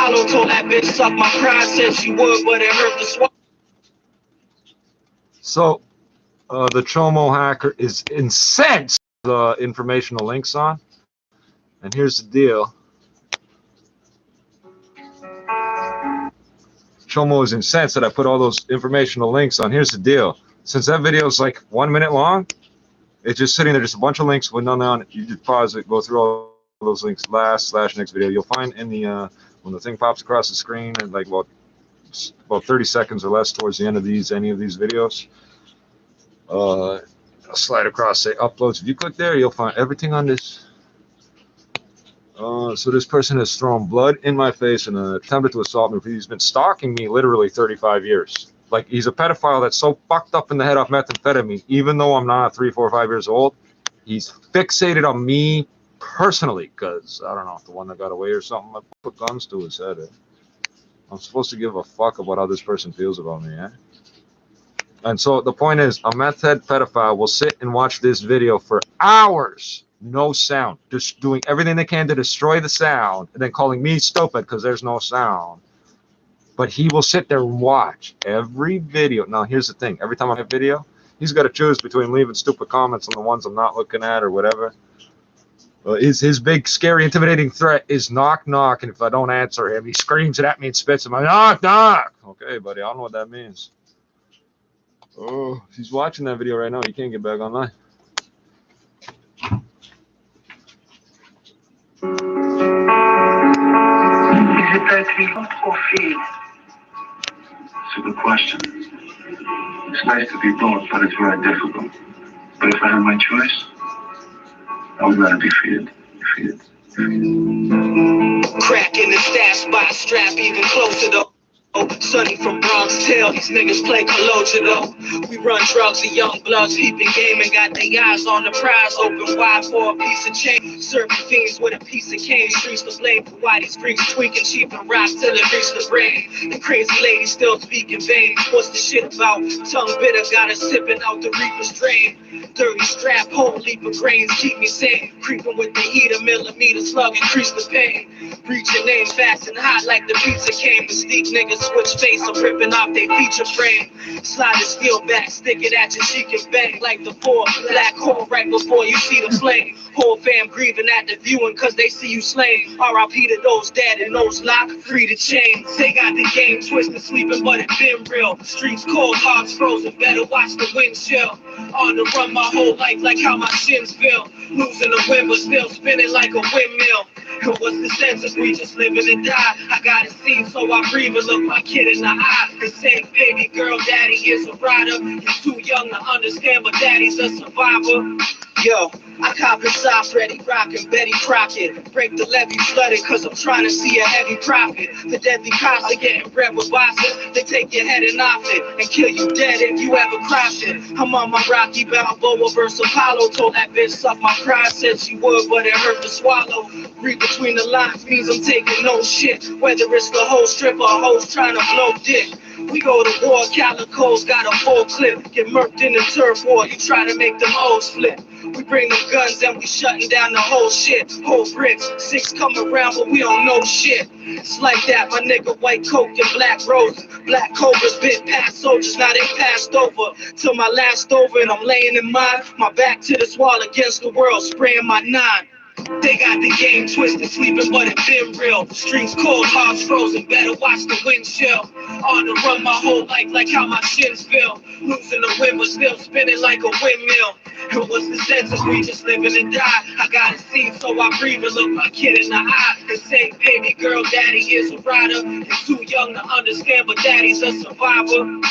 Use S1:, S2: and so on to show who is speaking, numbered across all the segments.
S1: Apollo told that bitch suck my pride, said she would, but it hurt the swallow.
S2: So, the Chomo hacker is incensed the informational links on. And here's the deal. Chomo is incensed that I put all those informational links on. Here's the deal. Since that video is like 1 minute long, it's just sitting there, just a bunch of links with none on it. You just pause it, go through all those links, /next video. You'll find in the, when the thing pops across the screen, and like about 30 seconds or less towards the end of any of these videos, I'll slide across, say uploads. If you click there, you'll find everything on this. So this person has thrown blood in my face and attempted to assault me. He's been stalking me literally 35 years. Like, he's a pedophile that's so fucked up in the head off methamphetamine, even though I'm not 3, 4, 5 years old. He's fixated on me personally, because I don't know if the one that got away or something, I put guns to his head. I'm supposed to give a fuck about how this person feels about me, eh? And so the point is, a meth head pedophile will sit and watch this video for hours. No sound, just doing everything they can to destroy the sound, and then calling me stupid because there's no sound. But he will sit there and watch every video. Now, here's the thing. Every time I have a video, he's got to choose between leaving stupid comments on the ones I'm not looking at or whatever. His big, scary, intimidating threat is knock, knock, and if I don't answer him, he screams it at me and spits at me. Knock, knock. Okay, buddy, I don't know what that means. Oh, if he's watching that video right now, you can't get back online.
S3: Is it better to be loved or feared? It's a good question. It's nice to be both, but it's very difficult. But if I had my choice, I would rather be feared. Feared.
S1: Crack in the stash spot, strap even closer though. Sonny from Bronx Tale, these niggas play Colocha though. We run drugs and young bloods, peeping game and got their eyes on the prize, open wide for a piece of change. Serving fiends with a piece of cane, streets to blame for why these freaks tweaking cheap and rock till it reach the brain. The crazy lady still speaking vain. What's the shit about? Tongue bitter, got her sipping out the reaper's drain. Dirty strap, whole leap of grains, keep me sane. Creeping with the heater, millimeter slug, increase the pain. Reach your name fast and hot like the pizza came. Mystique niggas switch face, I'm ripping off they feature frame. Slide the steel back, stick it at your cheek and bang like the 4 black hole right before you see the flame. Whole fam grieving at the viewing cause they see you slain. R.I.P. to those dead and those locked, free to chain. They got the game twisted, sleeping, but it been real. Streets cold, hearts frozen, better watch the windshield. On the run my whole life like how my shins feel. Losing the wind but still spinning like a windmill. And what's the sense if we just living and die? I got it seen so I breathe and look my kid in the eye and say, baby girl, daddy is a rider. You're too young to understand, but daddy's a survivor. Yo, I cop inside Freddy rockin', Betty Crockett. Break the levee flooded cause I'm trying to see a heavy profit. The deadly cops are getting bread with bosses. They take your head and off it and kill you dead if you ever cross it. I'm on my Rocky Balboa versus Apollo. Told that bitch suck my pride, said she would, but it hurt to swallow. Read between the lines means I'm taking no shit. Whether it's the whole strip or hoes trying to blow dick. We go to war, Calico's got a full clip. Get murked in the turf war, you try to make them hoes flip. We bring them guns and we shutting down the whole shit. Whole bricks, 6 come around but we don't know shit. It's like that, my nigga, white coke and black roses. Black cobras bit past soldiers, now they passed over. Till my last over and I'm laying in mine. My back to this wall against the world, spraying my 9. They got the game twisted, sleeping, but it been real. Streets cold, hearts frozen, better watch the windshield. On the run my whole life like how my shins feel. Losing the wind but still spinning like a windmill. And what's the sense if we just living and die? I got it seen so I breathe and look my kid in the eye and say, baby girl, daddy is a rider. You're too young to understand, but daddy's a survivor.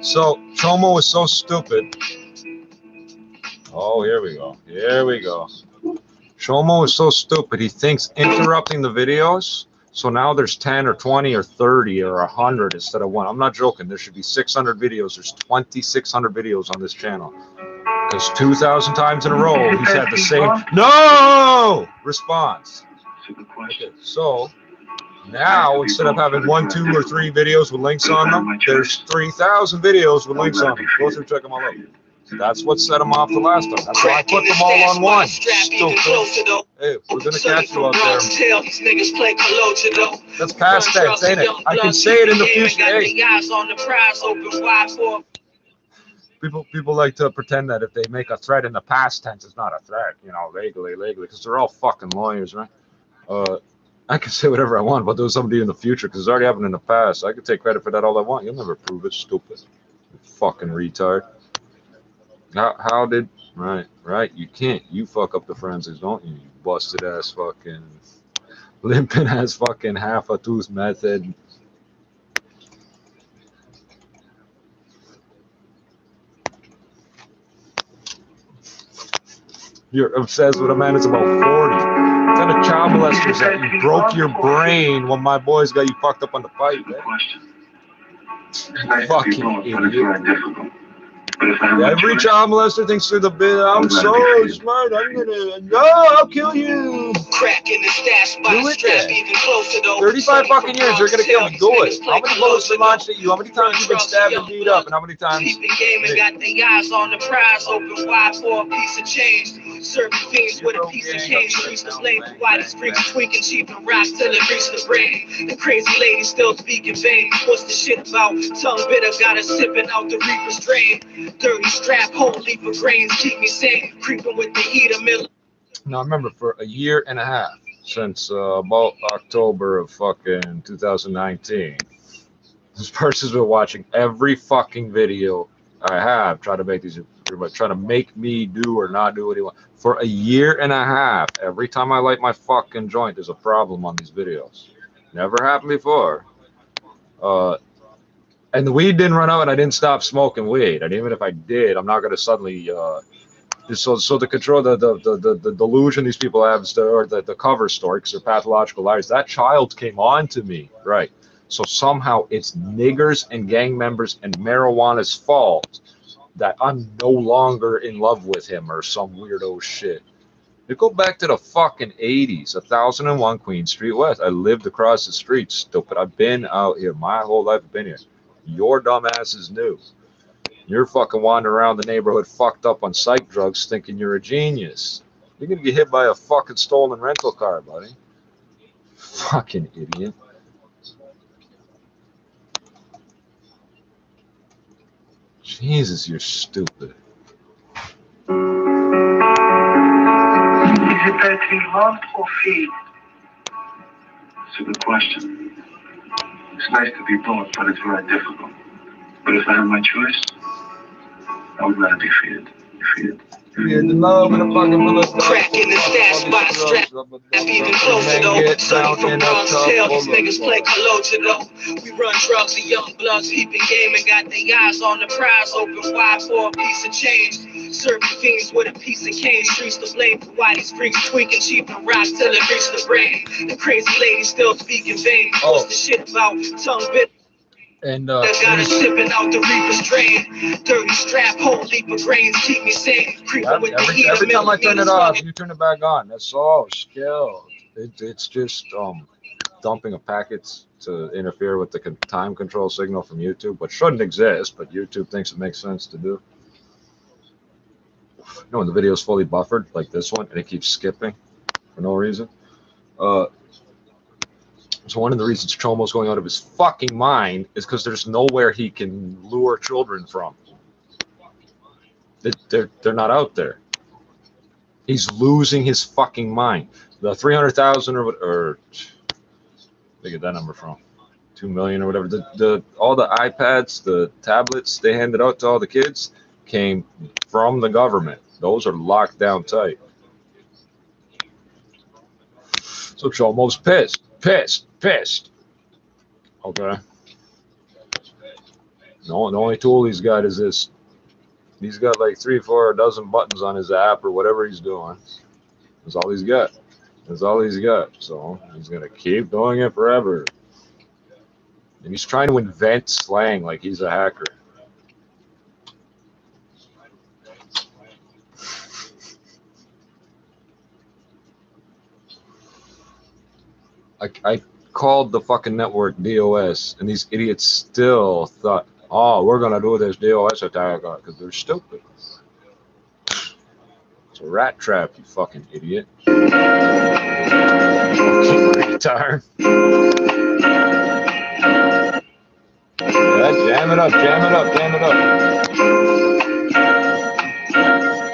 S2: So, Chomo is so stupid. Oh, here we go. Here we go. Chomo is so stupid. He thinks interrupting the videos. So now there's 10 or 20 or 30 or 100 instead of 1. I'm not joking. There should be 600 videos. There's 2,600 videos on this channal. Because 2,000 times in a row, he's had the same no response. Okay, so now instead of having 1, 2, or 3 videos with links on them, there's 3,000 videos with links on them. Go through, check them all out. That's what set him off the last time. That's why I put them all on one. Stupid. Hey, we're gonna catch you out there. That's past tense, ain't it? I can say it in the future. Hey. People like to pretend that if they make a threat in the past tense, it's not a threat, you know, legally, because they're all fucking lawyers, right? I can say whatever I want about doing somebody in the future because it's already happened in the past. I can take credit for that all I want. You'll never prove it, stupid. You fucking retard. How did... Right, you can't. You fuck up the forensics, don't you? You busted ass fucking... limping ass fucking half a tooth method. You're obsessed with a man that's about 40. What kind of child molester is that? You broke your brain when my boys got you fucked up on the pipe, man. Fucking idiot. Every child molester thinks they're the bit. I'm so smart. I'll kill you.
S1: Cracking the stash by strap even closer though.
S2: 35 fucking years, you're gonna kill me. Do it. How many bullets are launched at you? How many times you've been stabbed and beat up? And how many times?
S1: Keeping game and got their eyes on the prize, open wide for a piece of change. Certain fiends with a piece of cane. Streets the blame for why these freaks tweaking cheap and rocks till it reach the brain. The crazy lady still speaking vain. What's the shit about? Tongue bitter, got her sipping out the reaper's drain. Dirty strap, whole leaf of grains, keep me sane. Creeping with the heater mill.
S2: Now remember, for a year and a half, since about October of fucking 2019, this person's been watching every fucking video I have, trying to make these, trying to make me do or not do what he wants. For a year and a half, every time I light my fucking joint, there's a problem on these videos. Never happened before. And the weed didn't run out, and I didn't stop smoking weed. And even if I did, I'm not going to suddenly. So the control, the delusion these people have, or the cover story, because they're pathological liars. That child came on to me, right? So somehow it's niggers and gang members and marijuana's fault that I'm no longer in love with him or some weirdo shit. You go back to the fucking 80s, 1001 Queen Street West. I lived across the street, stupid. I've been out here my whole life. I've been here. Your dumb ass is new. You're fucking wandering around the neighborhood fucked up on psych drugs thinking you're a genius. You're gonna get hit by a fucking stolen rental car, buddy. Fucking idiot. Jesus, you're stupid.
S3: Is it better to be loved or feared? It's a good question. It's nice to be both, but it's very difficult. But if I have my choice, I would rather be feared. Feared.
S2: Yeah, the love and the fucking bullet.
S1: Cracking the stash by strap. Even closer though. Sunny from Bronx Tail. These niggas play Colocha though. We run drugs and young bloods, peeping game and got their eyes on the prize, open wide for a piece of change. Certain fiends with a piece of cane. Streets to blame for why these freaks tweaking cheap and rocks till it reach the brain. The crazy lady still speaking vain. What's the shit about? Tongue bit.
S2: And
S1: got it sipping out the reaper's drain. Dirty strap, whole leap of grains, keep me sane. Creeping with the heat.
S2: Every time I turn it off, you turn it back on. That's all skill. It's just dumping of packets to interfere with the time control signal from YouTube, which shouldn't exist, but YouTube thinks it makes sense to do. You know, when the video is fully buffered, like this one, and it keeps skipping for no reason. So one of the reasons Chomo's going out of his fucking mind is because there's nowhere he can lure children from. They're not out there. He's losing his fucking mind. The 300,000 or they get that number from 2 million or whatever. All the iPads, the tablets they handed out to all the kids came from the government. Those are locked down tight. So Chomo's pissed. Okay. The only tool he's got is this. He's got like 3 or 4 dozen buttons on his app or whatever he's doing. That's all he's got. That's all he's got. So he's gonna keep doing it forever. And he's trying to invent slang like he's a hacker. I called the fucking network DOS, and these idiots still thought, oh, we're gonna do this DOS attack because they're stupid. It's a rat trap, you fucking idiot. Retard. Yeah, jam it up, jam it up, jam it up.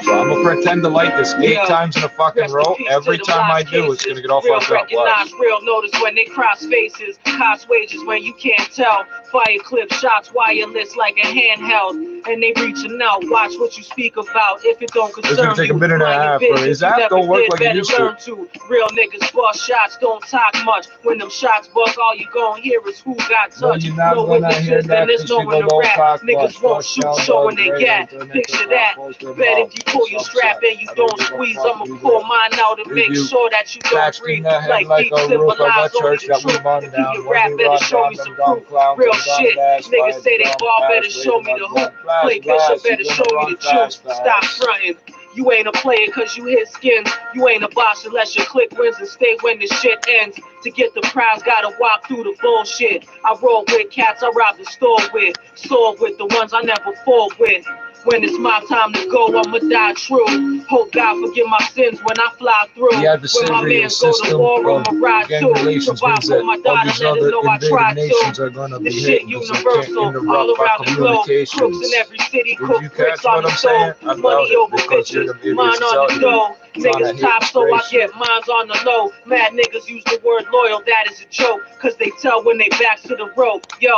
S2: So I'm gonna pretend to like this 8 times in a fucking row. Every time I do, it's gonna get all fucked up.
S1: Recognize real notice when they cross faces. Cost wages when you can't tell. Fire clip shots wireless like a handheld. And they reaching out. Watch what you speak about. If it don't concern you,
S2: it's gonna take a minute and a half, bro. His app don't work like it used to.
S1: Real niggas bust shots, don't talk much. When them shots bust, all you gon' hear is who got touched. No witnesses, then there's no one to rap. Niggas won't shoot, showing they got. Picture that. Bet if you pull your strap and you don't squeeze, I'ma pull mine out and make sure that you don't breathe. Like deep symbolize only the truth. If you rap, better show me some proof. Real shit. Niggas say they ball, better show me the hoop. Play picture, better show me the juice. Stop frontin'. You ain't a player cause you hit skins. You ain't a boss unless your clique wins and stay when the shit ends. To get the prize, gotta walk through the bullshit. I roll with cats I rob the store with. Soar with the ones I never fall with. When it's my time to go, I'ma die true. Hope God forgive my sins when I fly through.
S2: Yeah, the
S1: when my man go to war, I'ma ride too. Provide for my daughter, let her know I tried to. The shit universal, all around the globe. Crooks in every city, cook bricks on the stove. Money over bitches, mine on the dough. Niggas top, so I get mines on the low. Mad niggas use the word loyal, that is a joke. Cause they tell when they backs to the rope. Yo,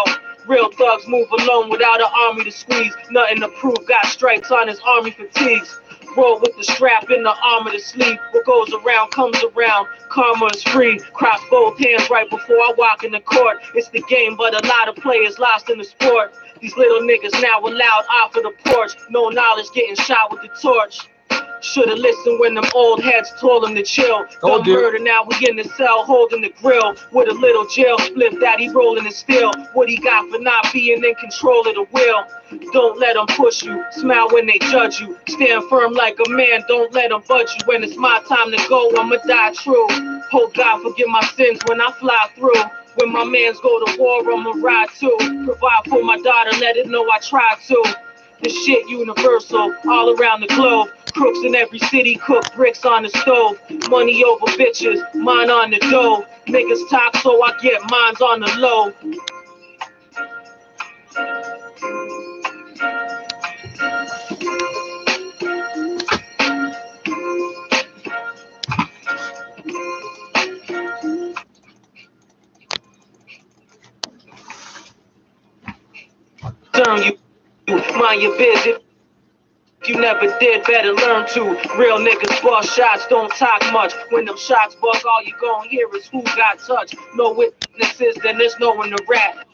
S1: real thugs move alone without an army to squeeze. Nothing to prove, got stripes on his army fatigues. Roll with the strap in the armor to sleep. What goes around comes around. Karma is free. Cross both hands right before I walk in the court. It's the game, but a lot of players lost in the sport. These little niggas now allowed off of the porch. No knowledge getting shot with the torch. Should've listened when them old heads told him to chill. Done murder, now we in the cell holding the grill. With a little jail split that he rolling the steel. What he got for not being in control of the wheel. Don't let them push you, smile when they judge you. Stand firm like a man, don't let them budge you. When it's my time to go, I'ma die true. Hope God forgive my sins when I fly through. When my mans go to war, I'ma ride too. Provide for my daughter, let it know I tried to. This shit universal, all around the globe. Crooks in every city, cook bricks on the stove. Money over bitches, mine on the dough. Niggas talk, so I get mines on the low. Turn you, mind your business. If you never did, better learn to. Real niggas bust shots, don't talk much. When them shots bust, all you gon' hear is who got touched. No witnesses, then there's no one to rap.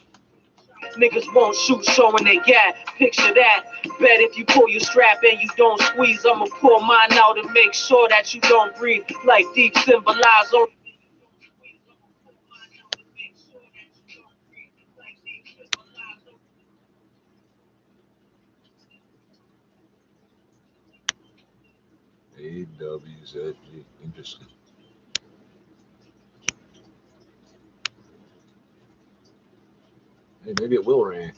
S1: Niggas won't shoot, showing they got. Picture that. Bet if you pull your strap and you don't squeeze, I'ma pull mine out and make sure that you don't breathe. Like deep symbolize on.
S2: AWZG. Interesting. Hey, maybe it will rain.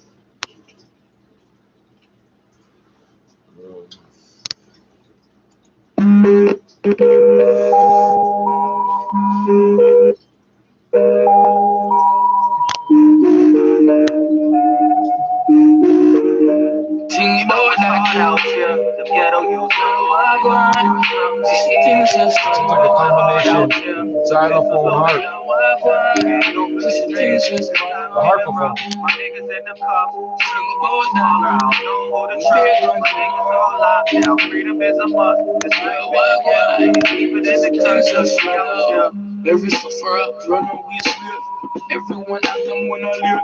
S2: Sounds like a combination xylophone harp. The harpophone.
S1: Freedom is a must.
S4: Every suffer up, running we slip. Everyone out them when I live.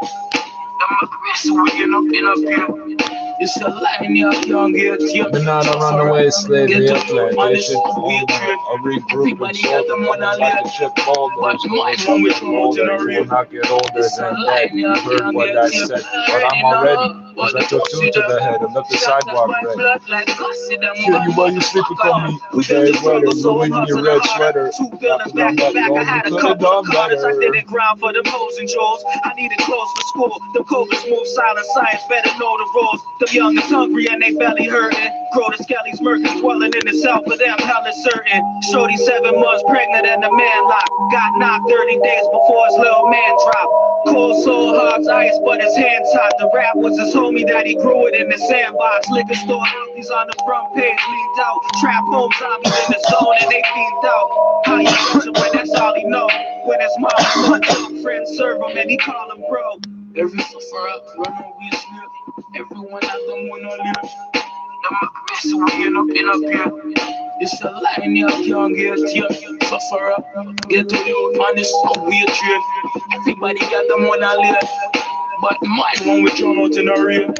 S4: I'm a wrist waking up in a pill. It's a line you can't get.
S2: But not a runaway slavery of plantation. A regroup and sort them like a ship ball. Will not get older than that. You heard what I said, but I'm already As I took two to the head and left the sidewalk red. Kill you while you sleep upon me. The very weather, ruin your red sweater.
S1: Two buildings back to back, I had a couple of cars. I didn't grind for the pros and jaws. I needed clothes for school. The coldest move, silent science, better know the rules. The young is hungry and they belly hurting. Grow the skellies, murking, dwelling in the south for them, hell is certain. Shorty 7 months pregnant and the man locked. Got knocked 30 days before his little man dropped. Cold soul, hard ice, but his hand tied. The rap was his homie that he grew it in the sandbox. Liquor store he's on the front page, leaned out. Trap home zombies in the zone and they fiend out. How you push him when that's all he know? When his mom son dog friends serve him and he call him bro.
S4: Every suffer up, run on we slip. Everyone out them wanna live. I'm a Chris, we up here. It's a line you can't get here. Suffer up, get to you, man, it's a weird trip. Everybody got them wanna live. But mine when we turn out in a real.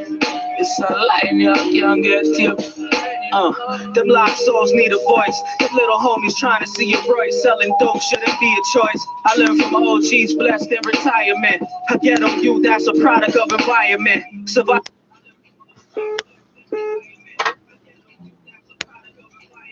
S4: It's a line you can't get here.
S1: Them lost souls need a voice. Them little homies trying to see a Royce. Selling dope shouldn't be a choice. I learned from my OGs blessed in retirement. I get on you, that's a product of environment. Survive.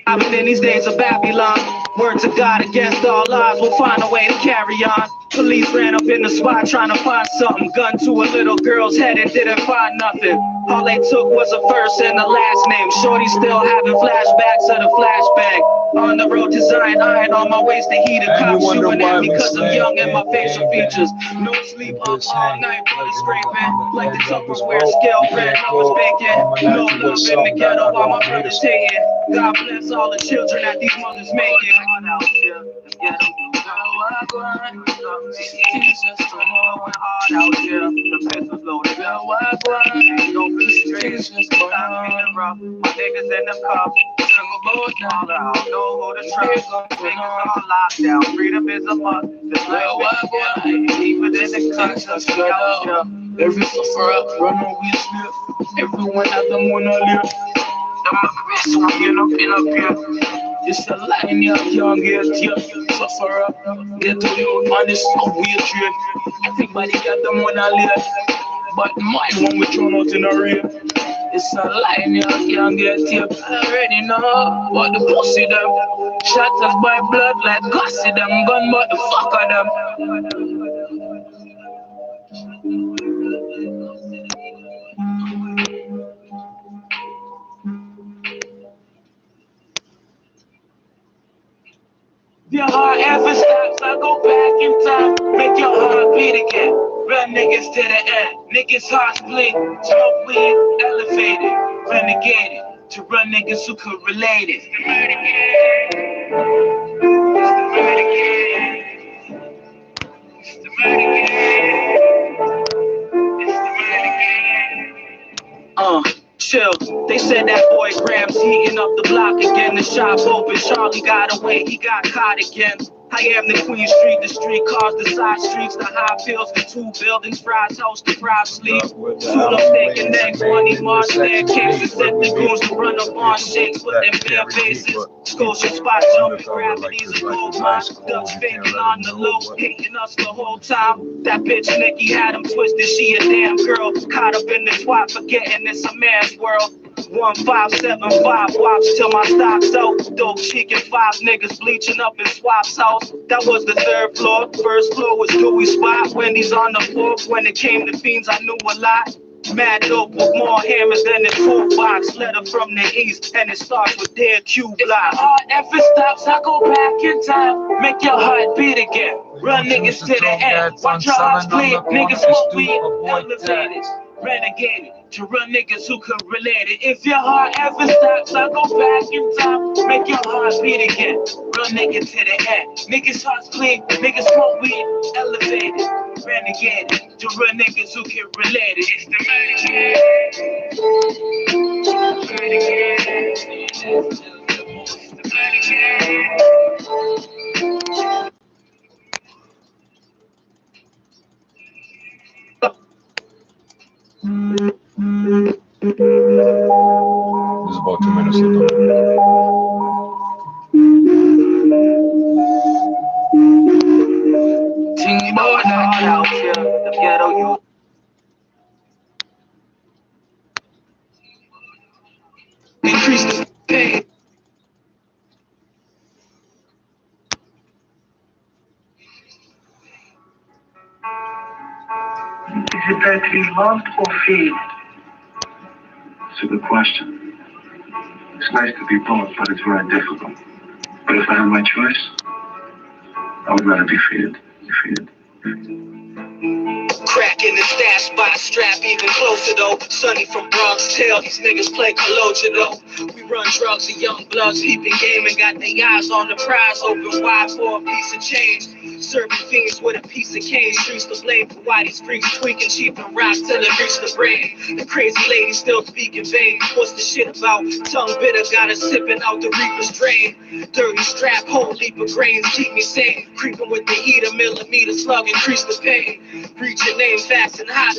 S1: I've been in these days of Babylon. Words of God against all odds. We'll find a way to carry on. Police ran up in the spot trying to find something. Gun to a little girl's head and didn't find nothing. All they took was a first and a last name. Shorty still having flashbacks of the flashbang. On the road to Zion, iron on my waist, the heat of cops shooting at me because I'm young and my facial features. No sleep up all night, bloody scraping. Like the Tupperware scale, red nose bacon. No love in the ghetto while my brothers hating. God bless all the children that these mothers making. Out here, the ghetto, Jesus, come on, hard out here. The pistols loaded up. No streets, I'm feeling rough. My niggas in the cup. Single boat all out. Know who to trust. Niggas all locked down. Freedom is a must. This life is deeper than the country.
S4: Every suffer up, run on we slip. Everyone out them wanna live. I'm a Chris, we up here. It's a line you can't get here. Suffer up, get to you, man, it's a weird trip. Everybody got them wanna live. But mine when we turn out in a real. It's a line you can't get here. I already know what the pussy them. Shot us by blood like gossip them. Gun but the fuck of them.
S1: Your heart ever stops, I go back in time. Make your heart beat again. Run niggas to the end. Niggas hearts bleed. Smoke weed, elevated, renegaded. To run niggas who could relate it. Chill. They said that boy Grams heating up the block again. The shop open. Charlie got away. He got caught again. I am the Queen Street, the street cars, the side streets, the high fields, the two buildings, fries house, the fried sleep. Two steak and eggs, money, Mars, staircases, set the goons to run up on shakes, put them bare faces. Scotia spot jumping, gravities and gold mines. Ducks faking on the low, hating us the whole time. That bitch Nikki had him twisted, she a damn girl. Caught up in the twat, forgetting it's a man's world. 1575, watch till my stock's out. Dope chicken, 5 niggas bleaching up in Swap's house. That was the 3rd floor. First floor was Dewey spot. Wendy's on the 4th. When it came to fiends, I knew a lot. Mad dope with more hammers than the toolbox. Letter from the east, and it starts with their Q block. If my heart ever stops, I go back in time. Make your heart beat again. Run niggas to the end. Watch your hearts bleed. Niggas smoke weed, elevated, renegaded. To run niggas who could relate it. If your heart ever stops, I go back in time. Make your heart beat again. Run niggas to the end. Niggas hearts clean. Niggas smoke weed. Elevated. Renegaded. To run niggas who can relate it. It's the
S2: This is about 2 minutes left.
S1: Ting about out here, the ghetto youth. increase the pain.
S3: Is it better to be loved or feared? It's a good question. It's nice to be both, but it's very difficult. But if I had my choice, I would rather be feared.
S1: Crack in the stash spot, strap even closer though. Sonny from Bronx tell these niggas play Colocha though. We run drugs and young bloods, peeping game and got their eyes on the prize, open wide for a piece of change. Serving fiends with a piece of cane, streets to blame for why these freaks tweaking cheap and rocks till it reach the brain. The crazy lady still speaking vain. What's the shit about? Tongue bitter, got her sipping out the reaper's drain. Dirty strap, whole leap of grains, keep me sane. Creeping with the heater, millimeter slug, increase the pain. Reach your name fast and hot.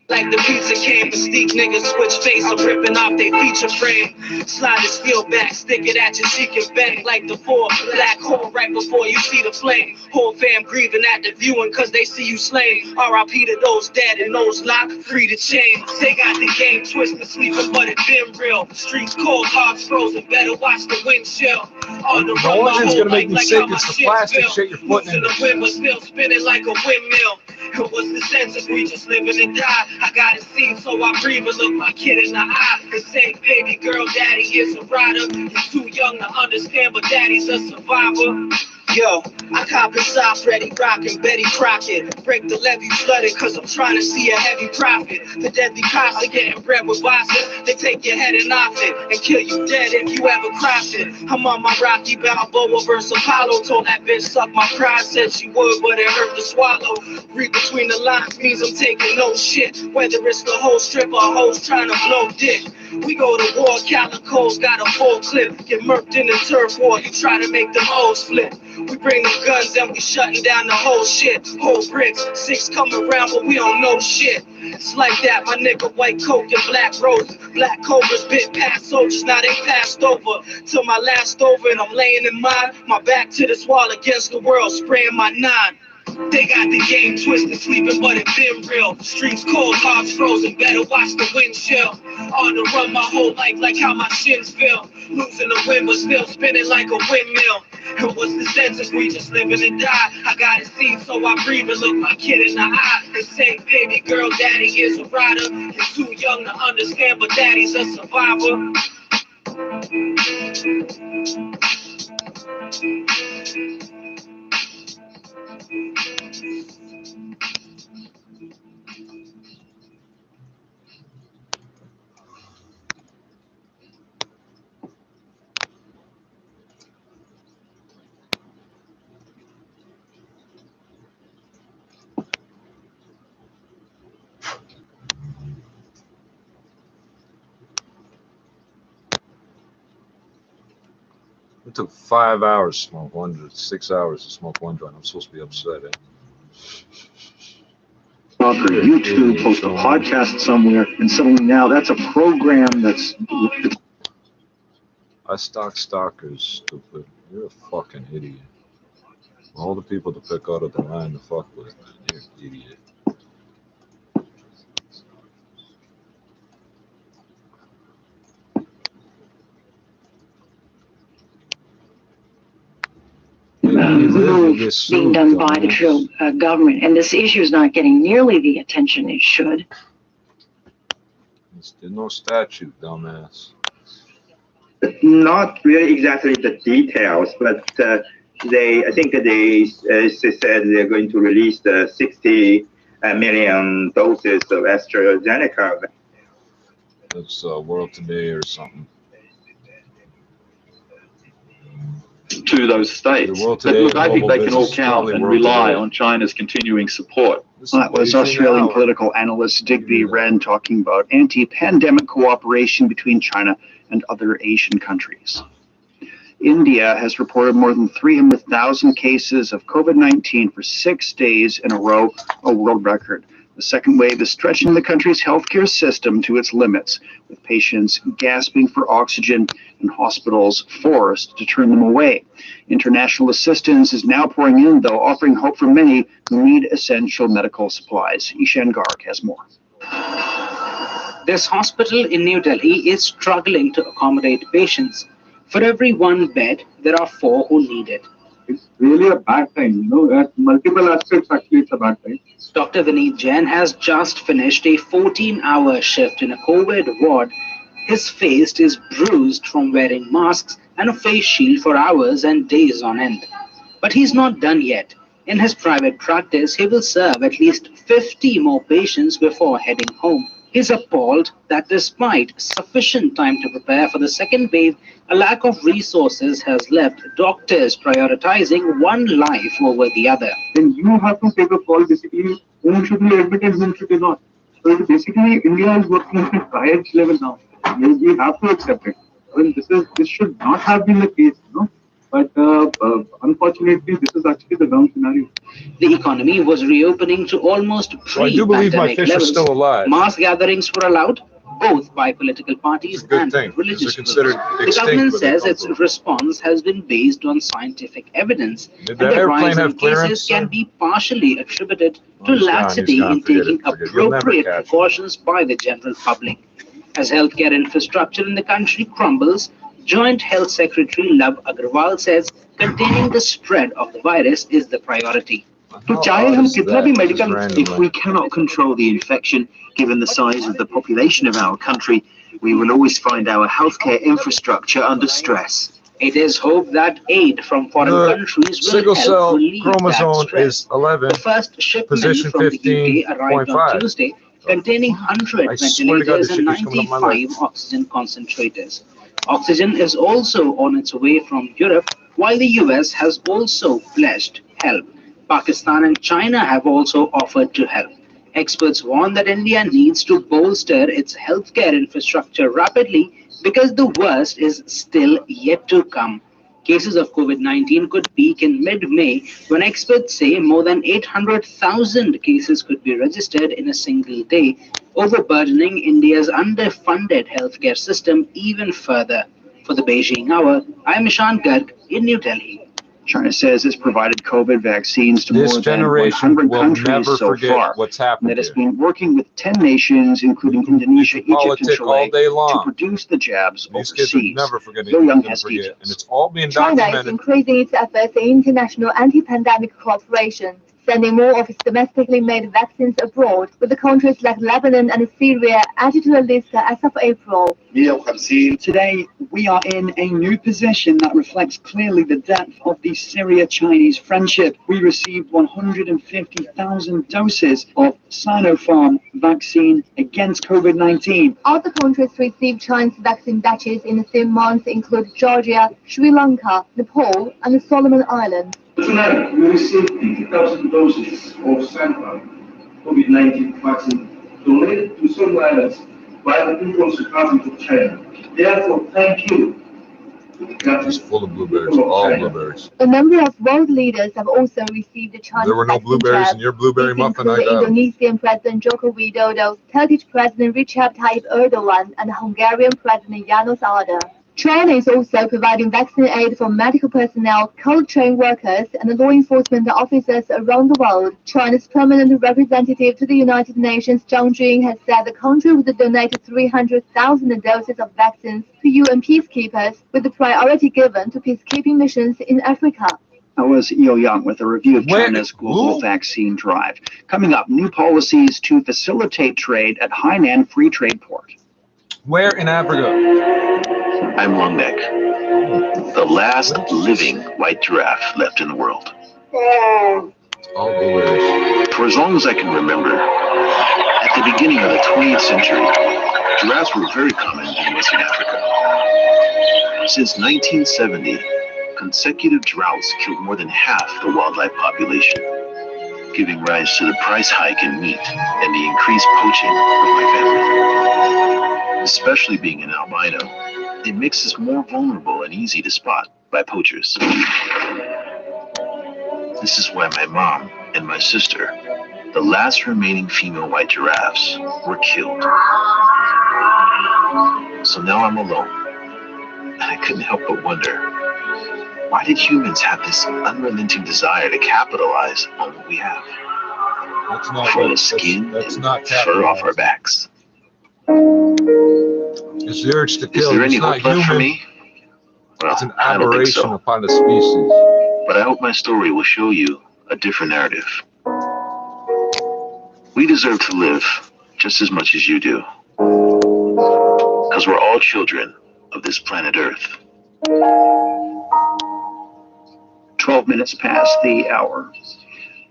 S1: Like the pizza came, Mystique niggas switch face, I'm ripping off they feature frame. Slide the steel back, stick it at you, she can bang like the four black hole right before you see the flame. Whole fam grieving at the viewing cause they see you slain. R.I.P. to those dead and those locked, free to chain. They got the game twisted, sleeping, but it been real. Streets cold, hearts frozen, better watch the windshield. On the
S2: The
S1: run,
S2: only
S1: my
S2: thing's
S1: whole
S2: gonna make
S1: life
S2: me
S1: like
S2: sick
S1: how my
S2: is the
S1: shit
S2: plastic
S1: feel.
S2: shit you're putting in
S1: Losing the wind, but still spinning like a windmill. And what's the sense if we just living and die? I got it seen, so I breathe and look my kid in the eye and say, baby girl, daddy is a rider. He's too young to understand, but daddy's a survivor. Yo, I cop inside Freddy rockin', Betty Crockett. Break the levee flooded cause I'm trying to see a heavy profit. The deadly cops are getting bread with bosses. They take your head and off it and kill you dead if you ever cross it. I'm on my Rocky Balboa versus Apollo. Told that bitch suck my pride, said she would, but it hurt to swallow. Read between the lines means I'm taking no shit. Whether it's the whole strip or hoes trying to blow dick. We go to war, Calico's got a full clip. Get murked in the turf war, you try to make them hoes flip. We bring them guns and we shutting down the whole shit. Whole bricks, six come around but we don't know shit. It's like that, my nigga, white coke and black roses. Black cobras bit past soldiers, now they passed over. Till my last over and I'm laying in mine. My back to this wall against the world, spraying my nine. They got the game twisted, sleeping, but it been real. Streets cold, hearts frozen, better watch the windshield. On the run my whole life like how my shins feel. Losing the wind, but still spinning like a windmill. And what's the sense if we just living and die? I got it seen, so I breathe and look my kid in the eye and say, baby girl, daddy is a rider. He's too young to understand, but daddy's a survivor.
S2: It took 5 hours to smoke one, 6 hours to smoke one joint. I'm supposed to be upset, eh?
S5: Off of YouTube, post a podcast somewhere, and suddenly now that's a program that's.
S2: I stock stalkers, stupid. You're a fucking idiot. All the people to pick out of the line to fuck with, man. You're an idiot.
S6: Being done by the government, and this issue is not getting nearly the attention it should.
S2: There's no statute, dumbass.
S7: Not really exactly the details, but I think they said they're going to release the 60 million doses of AstraZeneca.
S2: It's World Today or something.
S8: To those states. Look, I think they can all count and rely on China's continuing support.
S5: That was Australian political analyst Digby Wren talking about anti-pandemic cooperation between China and other Asian countries. India has reported more than 300,000 cases of COVID-19 for 6 days in a row, a world record. The second wave is stretching the country's healthcare system to its limits, with patients gasping for oxygen and hospitals forced to turn them away. International assistance is now pouring in, though, offering hope for many who need essential medical supplies. Ishan Garg has more.
S9: This hospital in New Delhi is struggling to accommodate patients. For every one bed, there are 4 who need it.
S3: It's really a bad time, at multiple aspects actually it's a bad time.
S9: Dr. Vineet Jain has just finished a 14-hour shift in a COVID ward. His face is bruised from wearing masks and a face shield for hours and days on end. But he's not done yet. In his private practice, he will serve at least 50 more patients before heading home. He's appalled that despite sufficient time to prepare for the second wave, a lack of resources has left doctors prioritizing one life over the other.
S3: Then you have to take a call basically, whom should be admitted, whom should be not. So basically, India is working at a triage level now. We have to accept it. I mean, this should not have been the case, But unfortunately, this is actually the ground scenario.
S9: The economy was reopening to almost pre-pandemic levels.
S2: Still alive.
S9: Mass gatherings were allowed, both by political parties and religious groups. The government says its response has been based on scientific evidence, and the rise in cases can be partially attributed to laxity in taking appropriate precautions by the general public. As healthcare infrastructure in the country crumbles, Joint Health Secretary Love Agrawal says containing the spread of the virus is the priority.
S10: If we cannot control the infection, given the size of the population of our country, we will always find our healthcare infrastructure under stress.
S9: It is hoped that aid from foreign countries will help relieve that stress.
S2: 11,
S9: the first shipment from the UK arrived on Tuesday, containing 100 ventilators and 95 oxygen concentrators. Oxygen is also on its way from Europe, while the US has also pledged help. Pakistan and China have also offered to help. Experts warn that India needs to bolster its healthcare infrastructure rapidly because the worst is still yet to come. Cases of COVID-19 could peak in mid-May, when experts say more than 800,000 cases could be registered in a single day, overburdening India's underfunded healthcare system even further. For the Beijing Hour, I'm Ishan Garg in New Delhi.
S5: China says it's provided COVID vaccines to more than 100 countries so far. That it's been working with 10 nations, including Indonesia, Egypt, and Chile, to produce the jabs overseas. Yo Young has details.
S11: China is increasing its efforts in international anti-pandemic cooperation, sending more of its domestically made vaccines abroad, with the countries like Lebanon and Syria added to the list as of April.
S12: Today, we are in a new position that reflects clearly the depth of the Syria-Chinese friendship. We received 150,000 doses of Sinopharm vaccine against COVID-19.
S11: Other countries received China's vaccine batches in the same month include Georgia, Sri Lanka, Nepal, and the Solomon Islands.
S13: Tonight, we received 50,000 doses of Sinopharm COVID-19 vaccine donated to Solomon Islands by the People's Republic of China. Therefore, thank you.
S2: It's full of blueberries, all blueberries.
S11: A number of world leaders have also received the Chinese
S2: There were no blueberries in your blueberry muffin, I doubt.
S11: Indonesian President Joko Widodo, Turkish President Recep Tayyip Erdogan, and Hungarian President János Áder. China is also providing vaccine aid for medical personnel, cold train workers, and law enforcement officers around the world. China's permanent representative to the United Nations, Zhang Jun, has said the country would donate 300,000 doses of vaccines to UN peacekeepers, with the priority given to peacekeeping missions in Africa.
S5: That was Yo Young with a review of China's global vaccine drive. Coming up, new policies to facilitate trade at Hainan Free Trade Port.
S2: Where in Africa?
S14: I'm Longneck, the last living white giraffe left in the world.
S2: All blueberries.
S14: For as long as I can remember, at the beginning of the 20th century, giraffes were very common in Western Africa. Since 1970, consecutive droughts killed more than half the wildlife population, giving rise to the price hike in meat and the increased poaching of my family. Especially being an albino, it makes us more vulnerable and easy to spot by poachers. This is why my mom and my sister, the last remaining female white giraffes, were killed. So now I'm alone, and I couldn't help but wonder, why did humans have this unrelenting desire to capitalize on what we have? For the skin and fur off our backs.
S2: It's the urge to kill.
S14: Is there any
S2: It's not
S14: hope left for
S2: human.
S14: me? Well,
S2: It's an
S14: I don't think
S2: aberration
S14: so.
S2: upon the species.
S14: But I hope my story will show you a different narrative. We deserve to live just as much as you do. Because we're all children of this planet Earth.
S5: 12 minutes past the hour.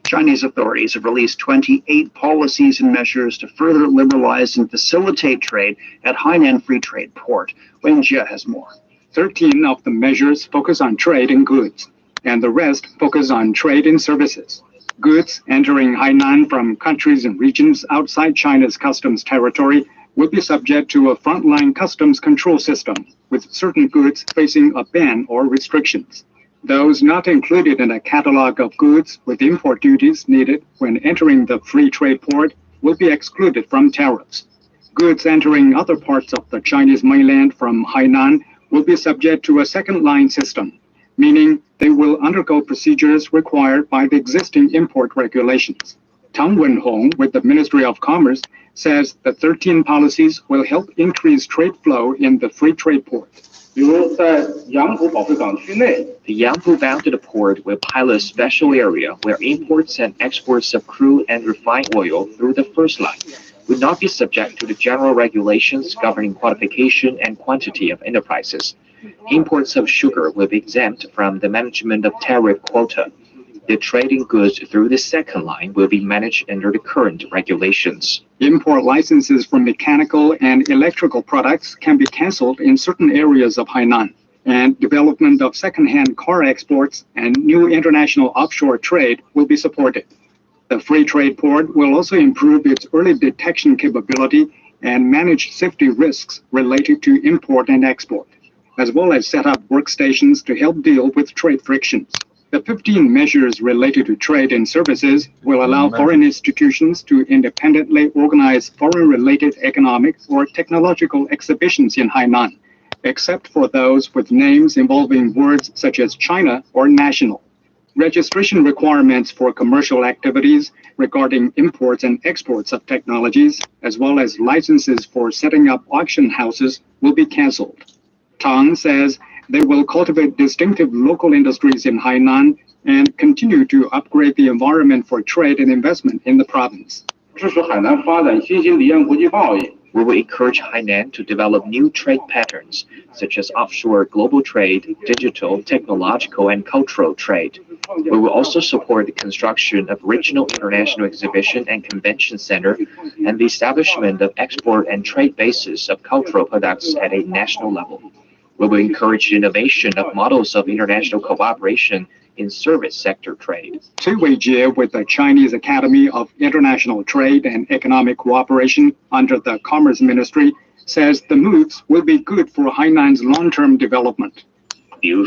S5: Chinese authorities have released 28 policies and measures to further liberalize and facilitate trade at Hainan Free Trade Port. Wen Jie has more.
S15: 13 of the measures focus on trade in goods, and the rest focus on trade in services. Goods entering Hainan from countries and regions outside China's customs territory will be subject to a frontline customs control system, with certain goods facing a ban or restrictions. Those not included in a catalog of goods with import duties needed when entering the free trade port will be excluded from tariffs. Goods entering other parts of the Chinese mainland from Hainan will be subject to a second-line system, meaning they will undergo procedures required by the existing import regulations. Tang Wenhong with the Ministry of Commerce says the 13 policies will help increase trade flow in the free trade port.
S16: The Yangpu bounded port will pilot a special area where imports and exports of crude and refined oil through the first line would not be subject to the general regulations governing qualification and quantity of enterprises. Imports of sugar will be exempt from the management of tariff quota. The trading goods through the second line will be managed under the current regulations.
S15: Import licenses for mechanical and electrical products can be cancelled in certain areas of Hainan, and development of second-hand car exports and new international offshore trade will be supported. The free trade port will also improve its early detection capability and manage safety risks related to import and export, as well as set up workstations to help deal with trade frictions. The 15 measures related to trade and services will allow foreign institutions to independently organize foreign-related economic or technological exhibitions in Hainan, except for those with names involving words such as China or national. Registration requirements for commercial activities regarding imports and exports of technologies, as well as licenses for setting up auction houses, will be canceled. Tang says they will cultivate distinctive local industries in Hainan and continue to upgrade the environment for trade and investment in the province.
S16: We will encourage Hainan to develop new trade patterns, such as offshore global trade, digital, technological, and cultural trade. We will also support the construction of regional international exhibition and convention center and the establishment of export and trade bases of cultural products at a national level. We will encourage innovation of models of international cooperation in service sector trade.
S15: Cui Weijie with the Chinese Academy of International Trade and Economic Cooperation under the Commerce Ministry says the moves will be good for Hainan's long-term development.
S17: Easing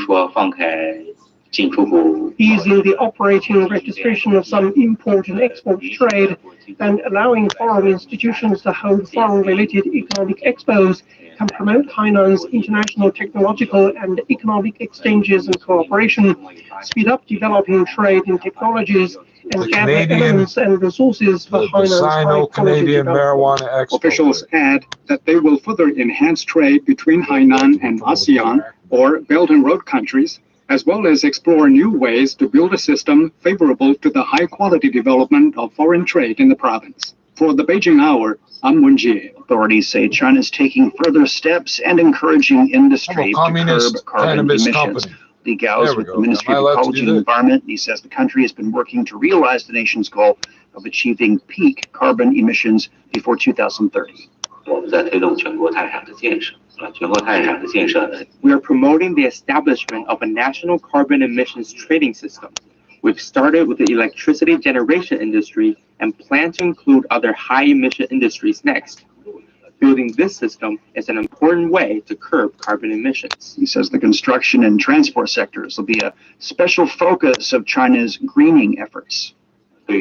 S17: the operating registration of some import and export trade and allowing foreign institutions to hold foreign-related economic expos can promote Hainan's international technological and economic exchanges and cooperation, speed up developing trade in technologies, and gather elements and resources for Hainan's high-quality development.
S15: Officials add that they will further enhance trade between Hainan and ASEAN, or Belt and Road countries, as well as explore new ways to build a system favorable to the high-quality development of foreign trade in the province. For the Beijing Hour, I'm Wen Jie.
S5: Authorities say China is taking further steps and encouraging industry to curb carbon emissions. Li Gao is with the Ministry of Ecology and Environment. He says the country has been working to realize the nation's goal of achieving peak carbon emissions before 2030.
S16: We are promoting the establishment of a national carbon emissions trading system. We've started with the electricity generation industry and plan to include other high-emission industries next. Building this system is an important way to curb carbon emissions.
S5: He says the construction and transport sectors will be a special focus of China's greening efforts.
S16: For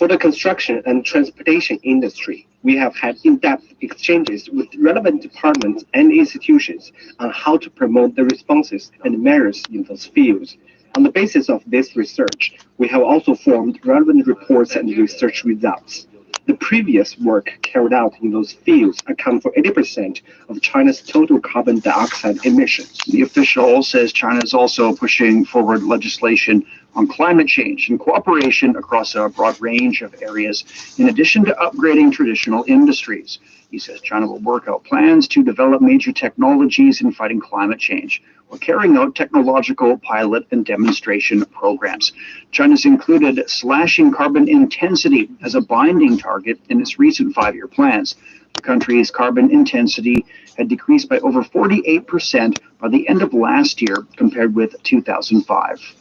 S16: the construction and transportation industry, we have had in-depth exchanges with relevant departments and institutions on how to promote the responses and measures in those fields. On the basis of this research, we have also formed relevant reports and research results.
S18: The previous work carried out in those fields account for 80% of China's total carbon dioxide emissions.
S5: The official says China is also pushing forward legislation on climate change and cooperation across a broad range of areas, in addition to upgrading traditional industries. He says China will work out plans to develop major technologies in fighting climate change, or carrying out technological pilot and demonstration programs. China's included slashing carbon intensity as a binding target in its recent 5-year plans. The country's carbon intensity had decreased by over 48% by the end of last year compared with 2005.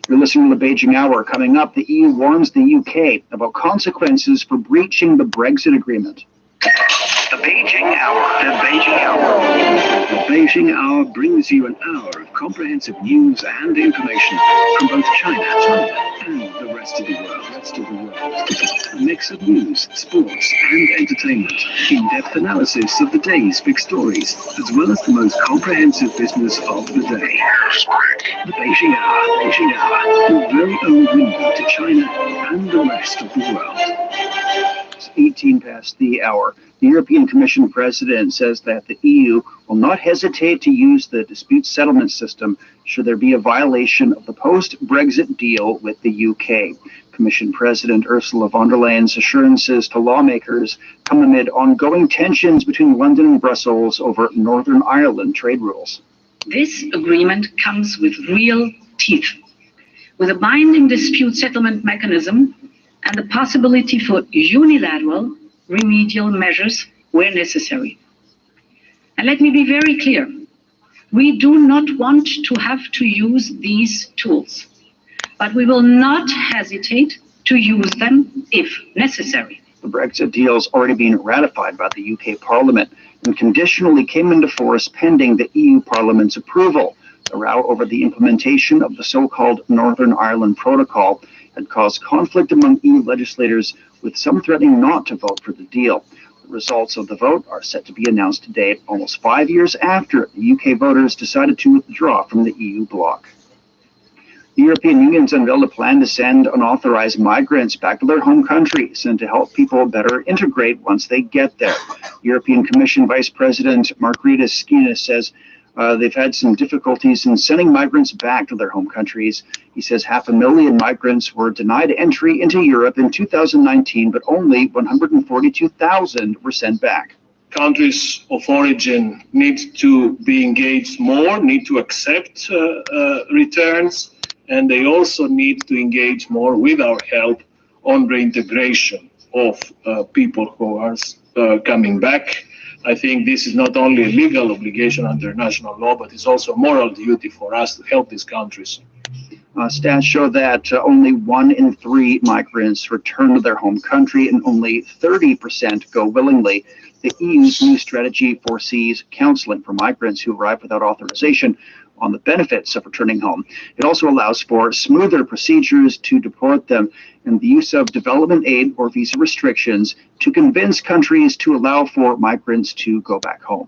S5: You're listening to the Beijing Hour. Coming up, the EU warns the UK about consequences for breaching the Brexit agreement.
S14: The Beijing Hour. The Beijing Hour. The Beijing Hour brings you an hour of comprehensive news and information from both China and the rest of the world. A mix of news, sports, and entertainment. In-depth analysis of the day's big stories, as well as the most comprehensive business of the day. The Beijing Hour. Beijing Hour. Your very own window to China and the rest of the world.
S5: 18 past the hour. The European Commission President says that the EU will not hesitate to use the dispute settlement system should there be a violation of the post-Brexit deal with the UK. Commission President Ursula von der Leyen's assurances to lawmakers come amid ongoing tensions between London and Brussels over Northern Ireland trade rules.
S19: This agreement comes with real teeth, with a binding dispute settlement mechanism and the possibility for unilateral remedial measures where necessary. And let me be very clear, we do not want to have to use these tools, but we will not hesitate to use them if necessary.
S5: The Brexit deal has already been ratified by the UK Parliament and conditionally came into force pending the EU Parliament's approval. The row over the implementation of the so-called Northern Ireland Protocol had caused conflict among EU legislators, with some threatening not to vote for the deal. The results of the vote are set to be announced today, almost 5 years after the UK voters decided to withdraw from the EU bloc. The European Union's unveiled a plan to send unauthorized migrants back to their home countries and to help people better integrate once they get there. European Commission Vice President Margaritis Schinas says they've had some difficulties in sending migrants back to their home countries. He says 500,000 migrants were denied entry into Europe in 2019, but only 142,000 were sent back.
S13: Countries of origin need to be engaged more, need to accept returns, and they also need to engage more with our help on reintegration of people who are coming back. I think this is not only a legal obligation under international law, but it's also a moral duty for us to help these countries.
S5: Stats show that only 1 in 3 migrants return to their home country and only 30% go willingly. The EU's new strategy foresees counseling for migrants who arrive without authorization on the benefits of returning home. It also allows for smoother procedures to deport them and the use of development aid or visa restrictions to convince countries to allow for migrants to go back home.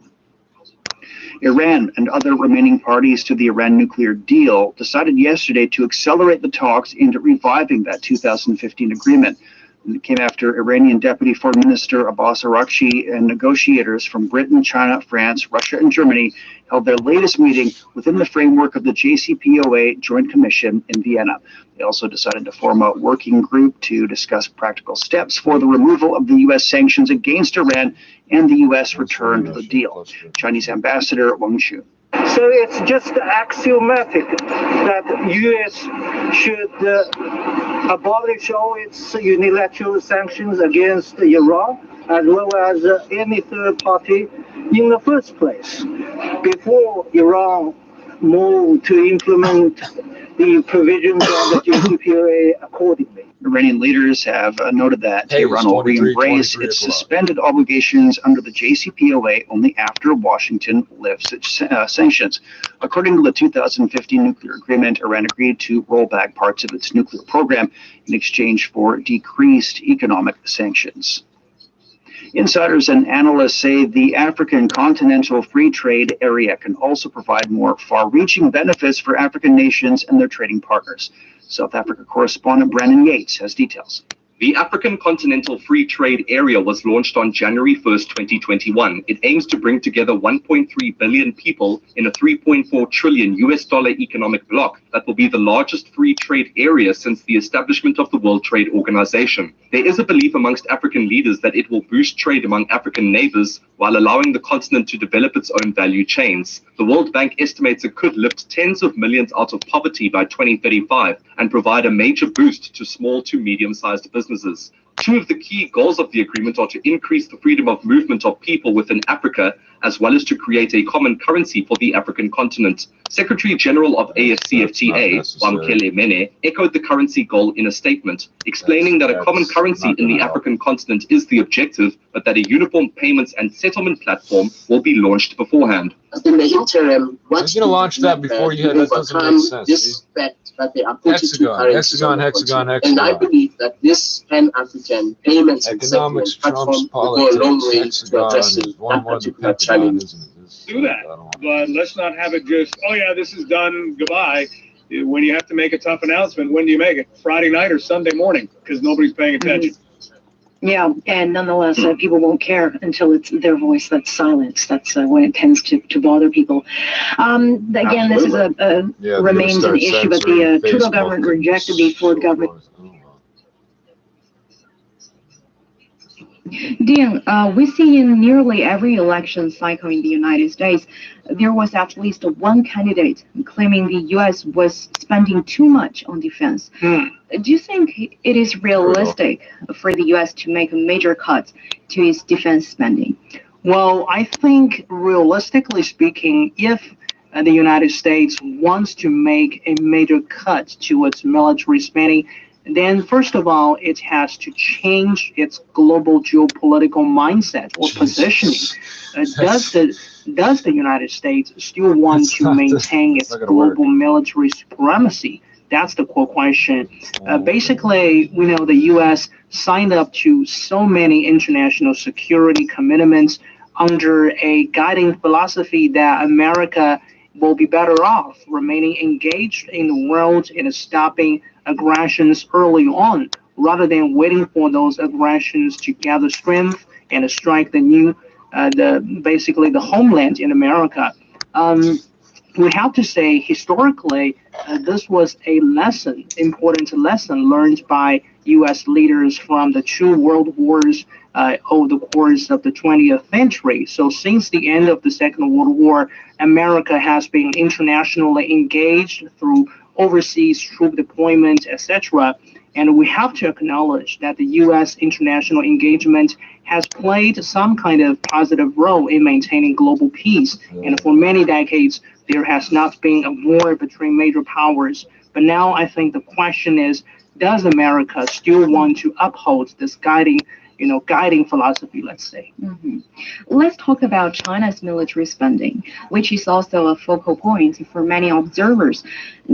S5: Iran and other remaining parties to the Iran nuclear deal decided yesterday to accelerate the talks into reviving that 2015 agreement. And it came after Iranian Deputy Foreign Minister Abbas Araghchi and negotiators from Britain, China, France, Russia, and Germany held their latest meeting within the framework of the JCPOA Joint Commission in Vienna. They also decided to form a working group to discuss practical steps for the removal of the U.S. sanctions against Iran and the U.S. return to the deal. Chinese Ambassador Wang Xu.
S20: So it's just axiomatic that U.S. should abolish all its unilateral sanctions against Iran, as well as any third party in the first place, before Iran moved to implement the provisions of the JCPOA accordingly.
S5: Iranian leaders have noted that Tehran will re-embrace its suspended obligations under the JCPOA only after Washington lifts its sanctions. According to the 2015 nuclear agreement, Iran agreed to roll back parts of its nuclear program in exchange for decreased economic sanctions. Insiders and analysts say the African Continental Free Trade Area can also provide more far-reaching benefits for African nations and their trading partners. South Africa correspondent Brandon Yates has details.
S21: The African Continental Free Trade Area was launched on January 1st, 2021. It aims to bring together 1.3 billion people in a $3.4 trillion economic bloc that will be the largest free trade area since the establishment of the World Trade Organization. There is a belief amongst African leaders that it will boost trade among African neighbors while allowing the continent to develop its own value chains. The World Bank estimates it could lift tens of millions out of poverty by 2035 and provide a major boost to small to medium-sized businesses. Two of the key goals of the agreement are to increase the freedom of movement of people within Africa, as well as to create a common currency for the African continent. Secretary General of AFCFTA, Wamkele Mene, echoed the currency goal in a statement, explaining that a common currency in the African continent is the objective, but that a uniform payments and settlement platform will be launched beforehand.
S22: In the interim, what's
S2: going to launch that before you had that doesn't make sense.
S22: This threat that they are putting to currencies on the continent. And I believe that this Pan-African payments and settlement platform will go a long way to addressing that particular challenge.
S23: Do that, but let's not have it just, oh yeah, this is done, goodbye. When you have to make a tough announcement, when do you make it? Friday night or Sunday morning? Because nobody's paying attention.
S6: Yeah, and nonetheless, people won't care until it's their voice that's silenced. That's when it tends to bother people. Again, this is remains an issue, but the Trudeau government rejected the Ford government.
S24: Dean, we see in nearly every election cycle in the United States, there was at least one candidate claiming the U.S. was spending too much on defense. Do you think it is realistic for the U.S. to make a major cut to its defense spending?
S12: Well, I think realistically speaking, if the United States wants to make a major cut to its military spending, then first of all, it has to change its global geopolitical mindset or positioning. Does the United States still want to maintain its global military supremacy? That's the core question. Basically, we know the U.S. signed up to so many international security commitments under a guiding philosophy that America will be better off remaining engaged in the world and stopping aggressions early on, rather than waiting for those aggressions to gather strength and strike basically the homeland in America. We have to say historically, this was a important lesson learned by U.S. leaders from the two world wars over the course of the 20th century. So since the end of the Second World War, America has been internationally engaged through overseas troop deployment, etc. And we have to acknowledge that the U.S. international engagement has played some kind of positive role in maintaining global peace. And for many decades, there has not been a war between major powers. But now I think the question is, does America still want to uphold this guiding philosophy, let's say?
S24: Let's talk about China's military spending, which is also a focal point for many observers.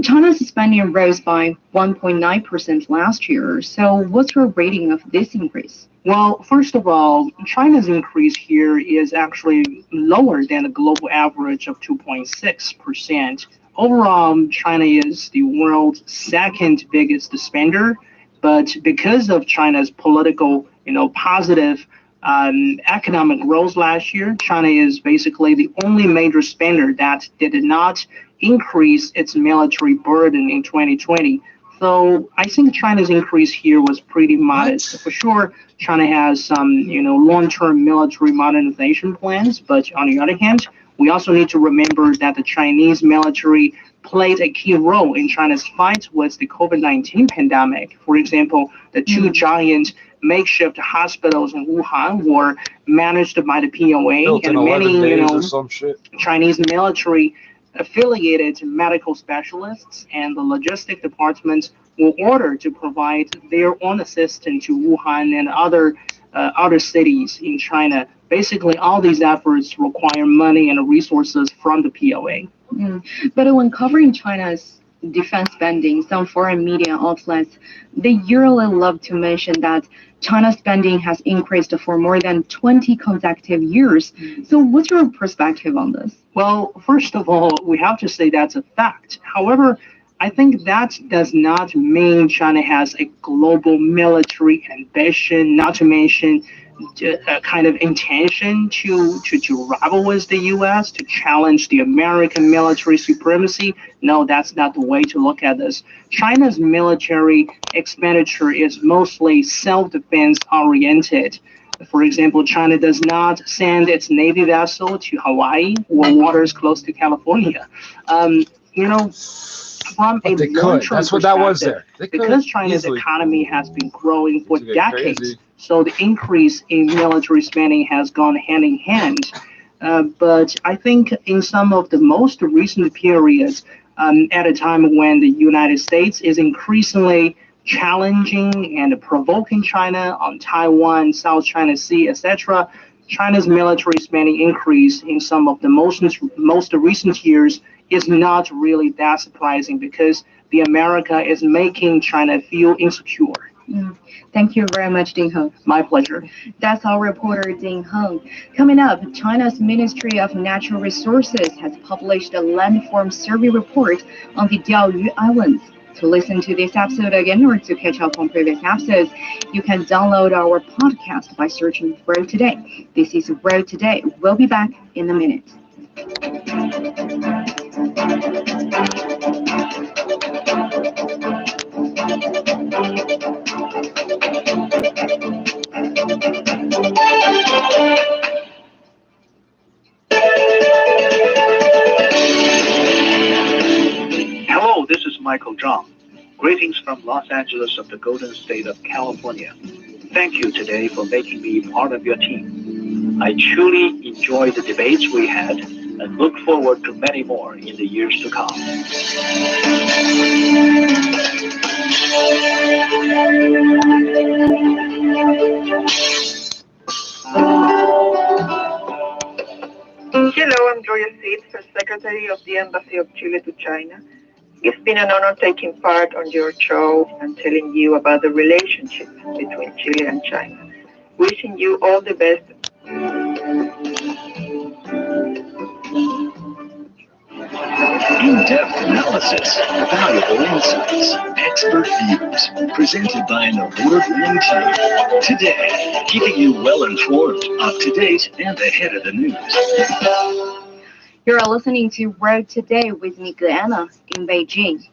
S24: China's spending rose by 1.9% last year. So what's your rating of this increase?
S12: Well, first of all, China's increase here is actually lower than the global average of 2.6%. Overall, China is the world's second biggest spender, but because of China's political positive economic growth last year, China is basically the only major spender that did not increase its military burden in 2020. So I think China's increase here was pretty modest. For sure, China has some, long-term military modernization plans, but on the other hand, we also need to remember that the Chinese military played a key role in China's fight with the COVID-19 pandemic. For example, the two giant makeshift hospitals in Wuhan were managed by the POA, and many, Chinese military affiliated medical specialists and the logistic departments were ordered to provide their own assistance to Wuhan and other cities in China. Basically, all these efforts require money and resources from the POA.
S24: But when covering China's defense spending, some foreign media outlets, they yearly love to mention that China's spending has increased for more than 20 consecutive years. So what's your perspective on this?
S12: Well, first of all, we have to say that's a fact. However,
S9: I think that does not mean China has a global military ambition, not to mention a kind of intention to rival with the U.S., to challenge the American military supremacy. No, that's not the way to look at this. China's military expenditure is mostly self-defense oriented. For example, China does not send its Navy vessel to Hawaii or waters close to California. From a long-term
S2: That's what that was there.
S9: Because China's economy has been growing for decades, so the increase in military spending has gone hand in hand. But I think in some of the most recent periods, at a time when the United States is increasingly challenging and provoking China on Taiwan, South China Sea, etc., China's military spending increase in some of the most recent years is not really that surprising because the America is making China feel insecure.
S24: Thank you very much, Ding Heng.
S9: My pleasure.
S24: That's our reporter, Ding Heng. Coming up, China's Ministry of Natural Resources has published a landform survey report on the Diaoyu Islands. To listen to this episode again or to catch up on previous episodes, you can download our podcast by searching Road Today. This is Road Today. We'll be back in a minute.
S1: Hello, this is Michael Zhang. Greetings from Los Angeles of the Golden State of California. Thank you today for making me part of your team. I truly enjoyed the debates we had and look forward to many more in the years to come.
S4: Hello, I'm Gloria Seed, First Secretary of the Embassy of Chile to China. It's been an honor taking part on your show and telling you about the relationship between Chile and China. Wishing you all the best.
S14: In-depth analysis, valuable insights, expert views, presented by an award-winning team. Today, keeping you well-informed, up-to-date, and ahead of the news.
S24: You're listening to Road Today with me, Anna, in Beijing.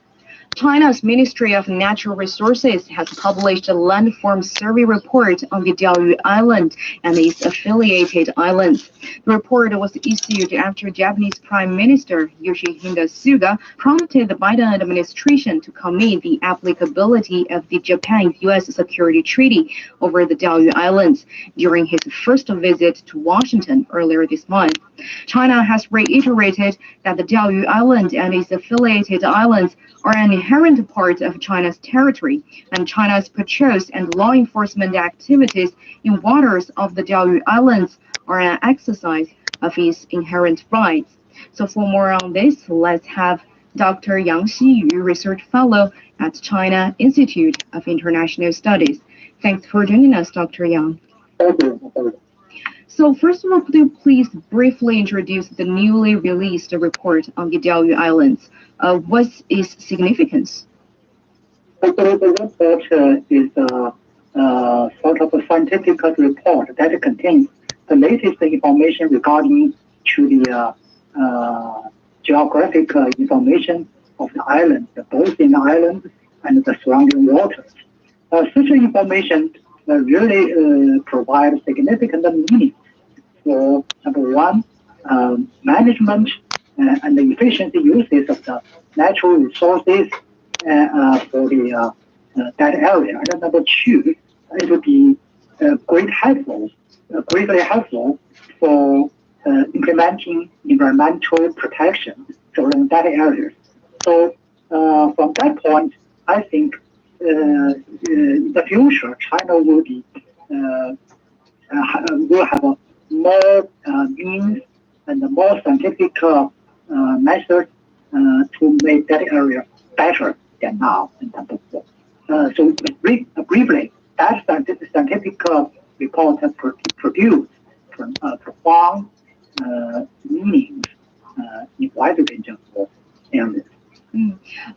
S24: China's Ministry of Natural Resources has published a landform survey report on the Diaoyu Island and its affiliated islands. The report was issued after Japanese Prime Minister Yoshihide Suga prompted the Biden administration to commit the applicability of the Japan-U.S. Security Treaty over the Diaoyu Islands during his first visit to Washington earlier this month. China has reiterated that the Diaoyu Island and its affiliated islands are an inherent part of China's territory, and China's patrols and law enforcement activities in waters of the Diaoyu Islands are an exercise of its inherent rights. So for more on this, let's have Dr. Yang Xiyu, Research Fellow at China Institute of International Studies. Thanks for joining us, Dr. Yang.
S7: Thank you.
S24: So first of all, could you please briefly introduce the newly released report on the Diaoyu Islands? What's its significance?
S7: Actually, the report is sort of a scientific report that contains the latest information regarding to the geographic information of the island, both in the island and the surrounding waters. Such information really provides significant meaning for, number one, management and the efficiency uses of the natural resources for the that area. And number two, it would be greatly helpful for implementing environmental protection during that area. So from that point, I think in the future, China will be will have a more means and more scientific methods to make that area better than now in terms of. So briefly, that scientific report has produced profound meanings in wide range of areas.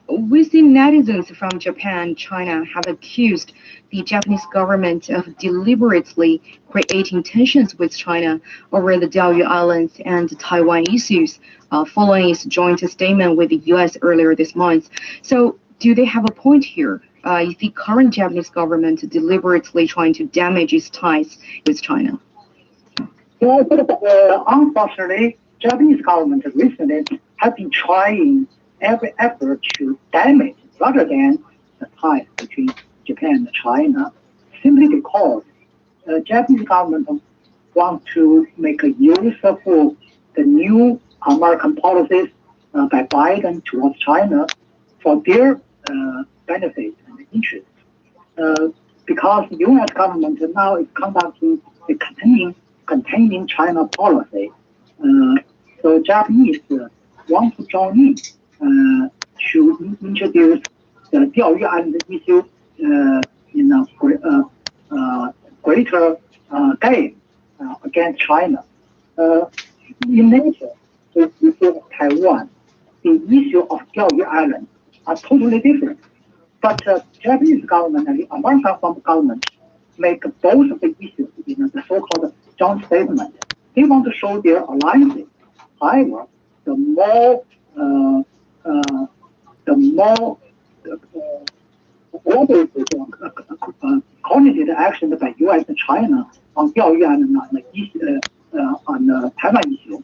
S24: We see netizens from Japan and China have accused the Japanese government of deliberately creating tensions with China over the Diaoyu Islands and Taiwan issues, following its joint statement with the U.S. earlier this month. So, do they have a point here? Is the current Japanese government deliberately trying to damage its ties with China?
S7: Well, unfortunately, Japanese government recently has been trying every effort to damage rather than the ties between Japan and China, simply because the Japanese government wants to make a use of the new American policies by Biden towards China for their benefit and interest. Because the U.S. government now is conducting the containing China policy. So Japanese want to join in to introduce the Diaoyu Island issue in a greater game against China. In nature, the issue of Taiwan, the issue of Diaoyu Island are totally different. But Japanese government and the American government make both of the issues in the so-called joint statement. They want to show their alliances. However, the more coordinated action by U.S. and China on Diaoyu Island on the Taiwan issue,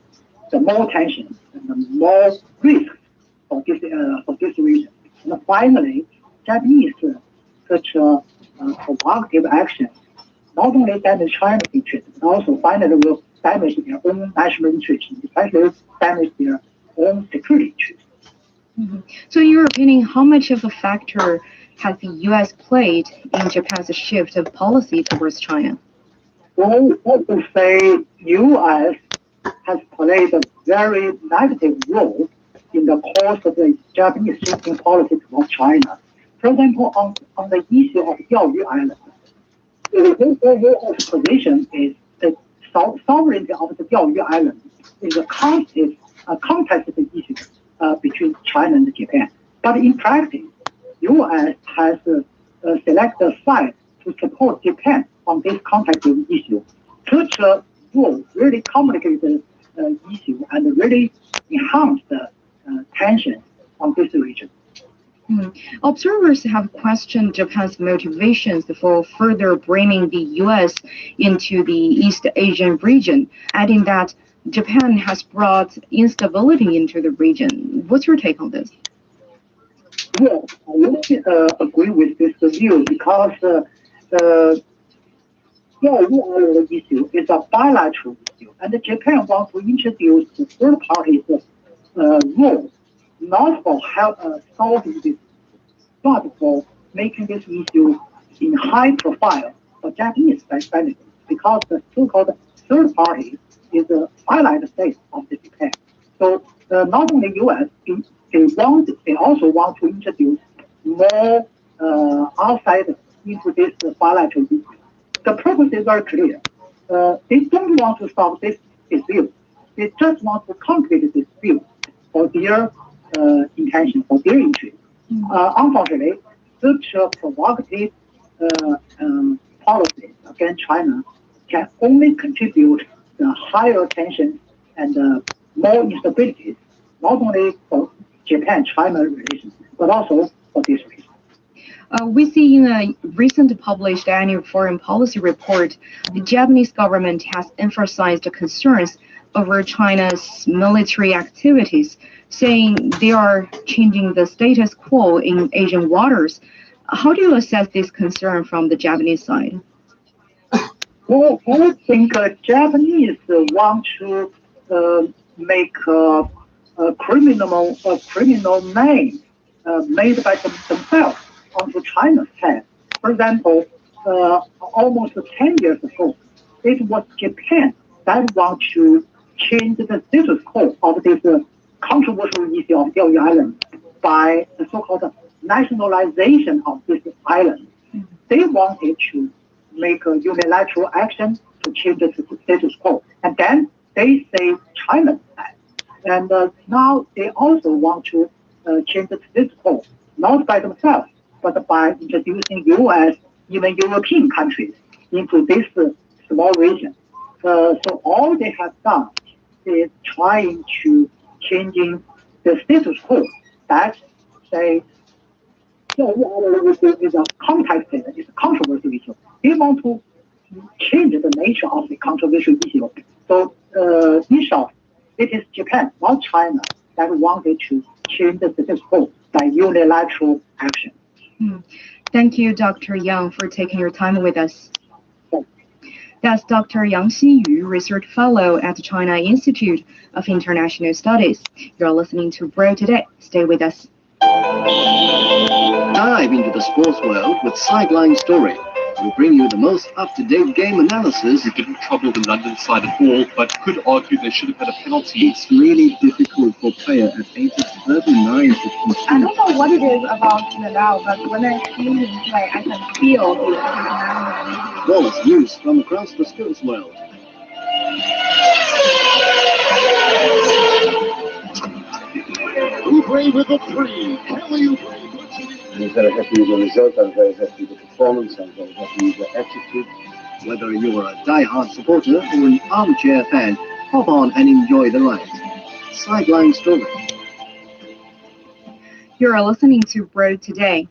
S7: the more tension and the more risk for this region. And finally, Japanese such provocative action not only damage China's interest, but also finally will damage their own national interest, especially damage their own security interest.
S24: So in your opinion, how much of a factor has the U.S. played in Japan's shift of policy towards China?
S7: Well, I would say U.S. has played a very negative role in the course of the Japanese shifting policy towards China. For example, on the issue of Diaoyu Island, the U.S. position is the sovereignty of the Diaoyu Island is a contested issue between China and Japan. But in practice, U.S. has selected a side to support Japan on this contested issue. Such a role really complicated the issue and really enhanced the tension on this region.
S24: Observers have questioned Japan's motivations for further bringing the U.S. into the East Asian region, adding that Japan has brought instability into the region. What's your take on this?
S7: Yes, I really agree with this view because the Island issue is a bilateral issue, and Japan wants to introduce the third party's role, not for solving this, but for making this issue in high profile for Japanese benefit, because the so-called third party is a allied state of the Japan. So not only U.S. they also want to introduce more outsiders into this bilateral issue. The purpose is very clear. They don't want to solve this dispute. They just want to complete this dispute for their intention, for their interest. Unfortunately, such a provocative policy against China can only contribute the higher tension and more instability, not only for Japan-China relations, but also for this region.
S24: We see in a recent published annual foreign policy report, the Japanese government has emphasized concerns over China's military activities, saying they are changing the status quo in Asian waters. How do you assess this concern from the Japanese side?
S7: Well, I think Japanese want to make a criminal name made by themselves onto China's head. For example, almost 10 years ago, it was Japan that want to change the status quo of this controversial issue of Diaoyu Island by the so-called nationalization of this island. They wanted to make a unilateral action to change the status quo. And then they say China's side. And now they also want to change the status quo, not by themselves, but by introducing U.S., even European countries into this small region. So all they have done is trying to changing the status quo. That's say is a context, it's a controversial issue. They want to change the nature of the controversial issue. So in short, it is Japan, not China, that wanted to change the status quo by unilateral action.
S24: Thank you, Dr. Yang, for taking your time with us. That's Dr. Yang Xiyu, Research Fellow at the China Institute of International Studies. You're listening to Bro Today. Stay with us.
S14: Dive into the sports world with Sideline Story. We'll bring you the most up-to-date game analysis.
S21: You didn't trouble the London side at all, but could argue they should have had a penalty.
S14: It's really difficult for a player at age 39 to compete.
S24: I don't know what it is about Nadal, but when I see him play, I can feel his personality.
S14: Balls used from across the sports world.
S3: Who played with the three? Kelly.
S8: I'm very happy with the result, I'm very happy with the performance, I'm very happy with the attitude.
S14: Whether you are a die-hard supporter or an armchair fan, hop on and enjoy the ride. Sideline Story.
S24: You're listening to Bro Today.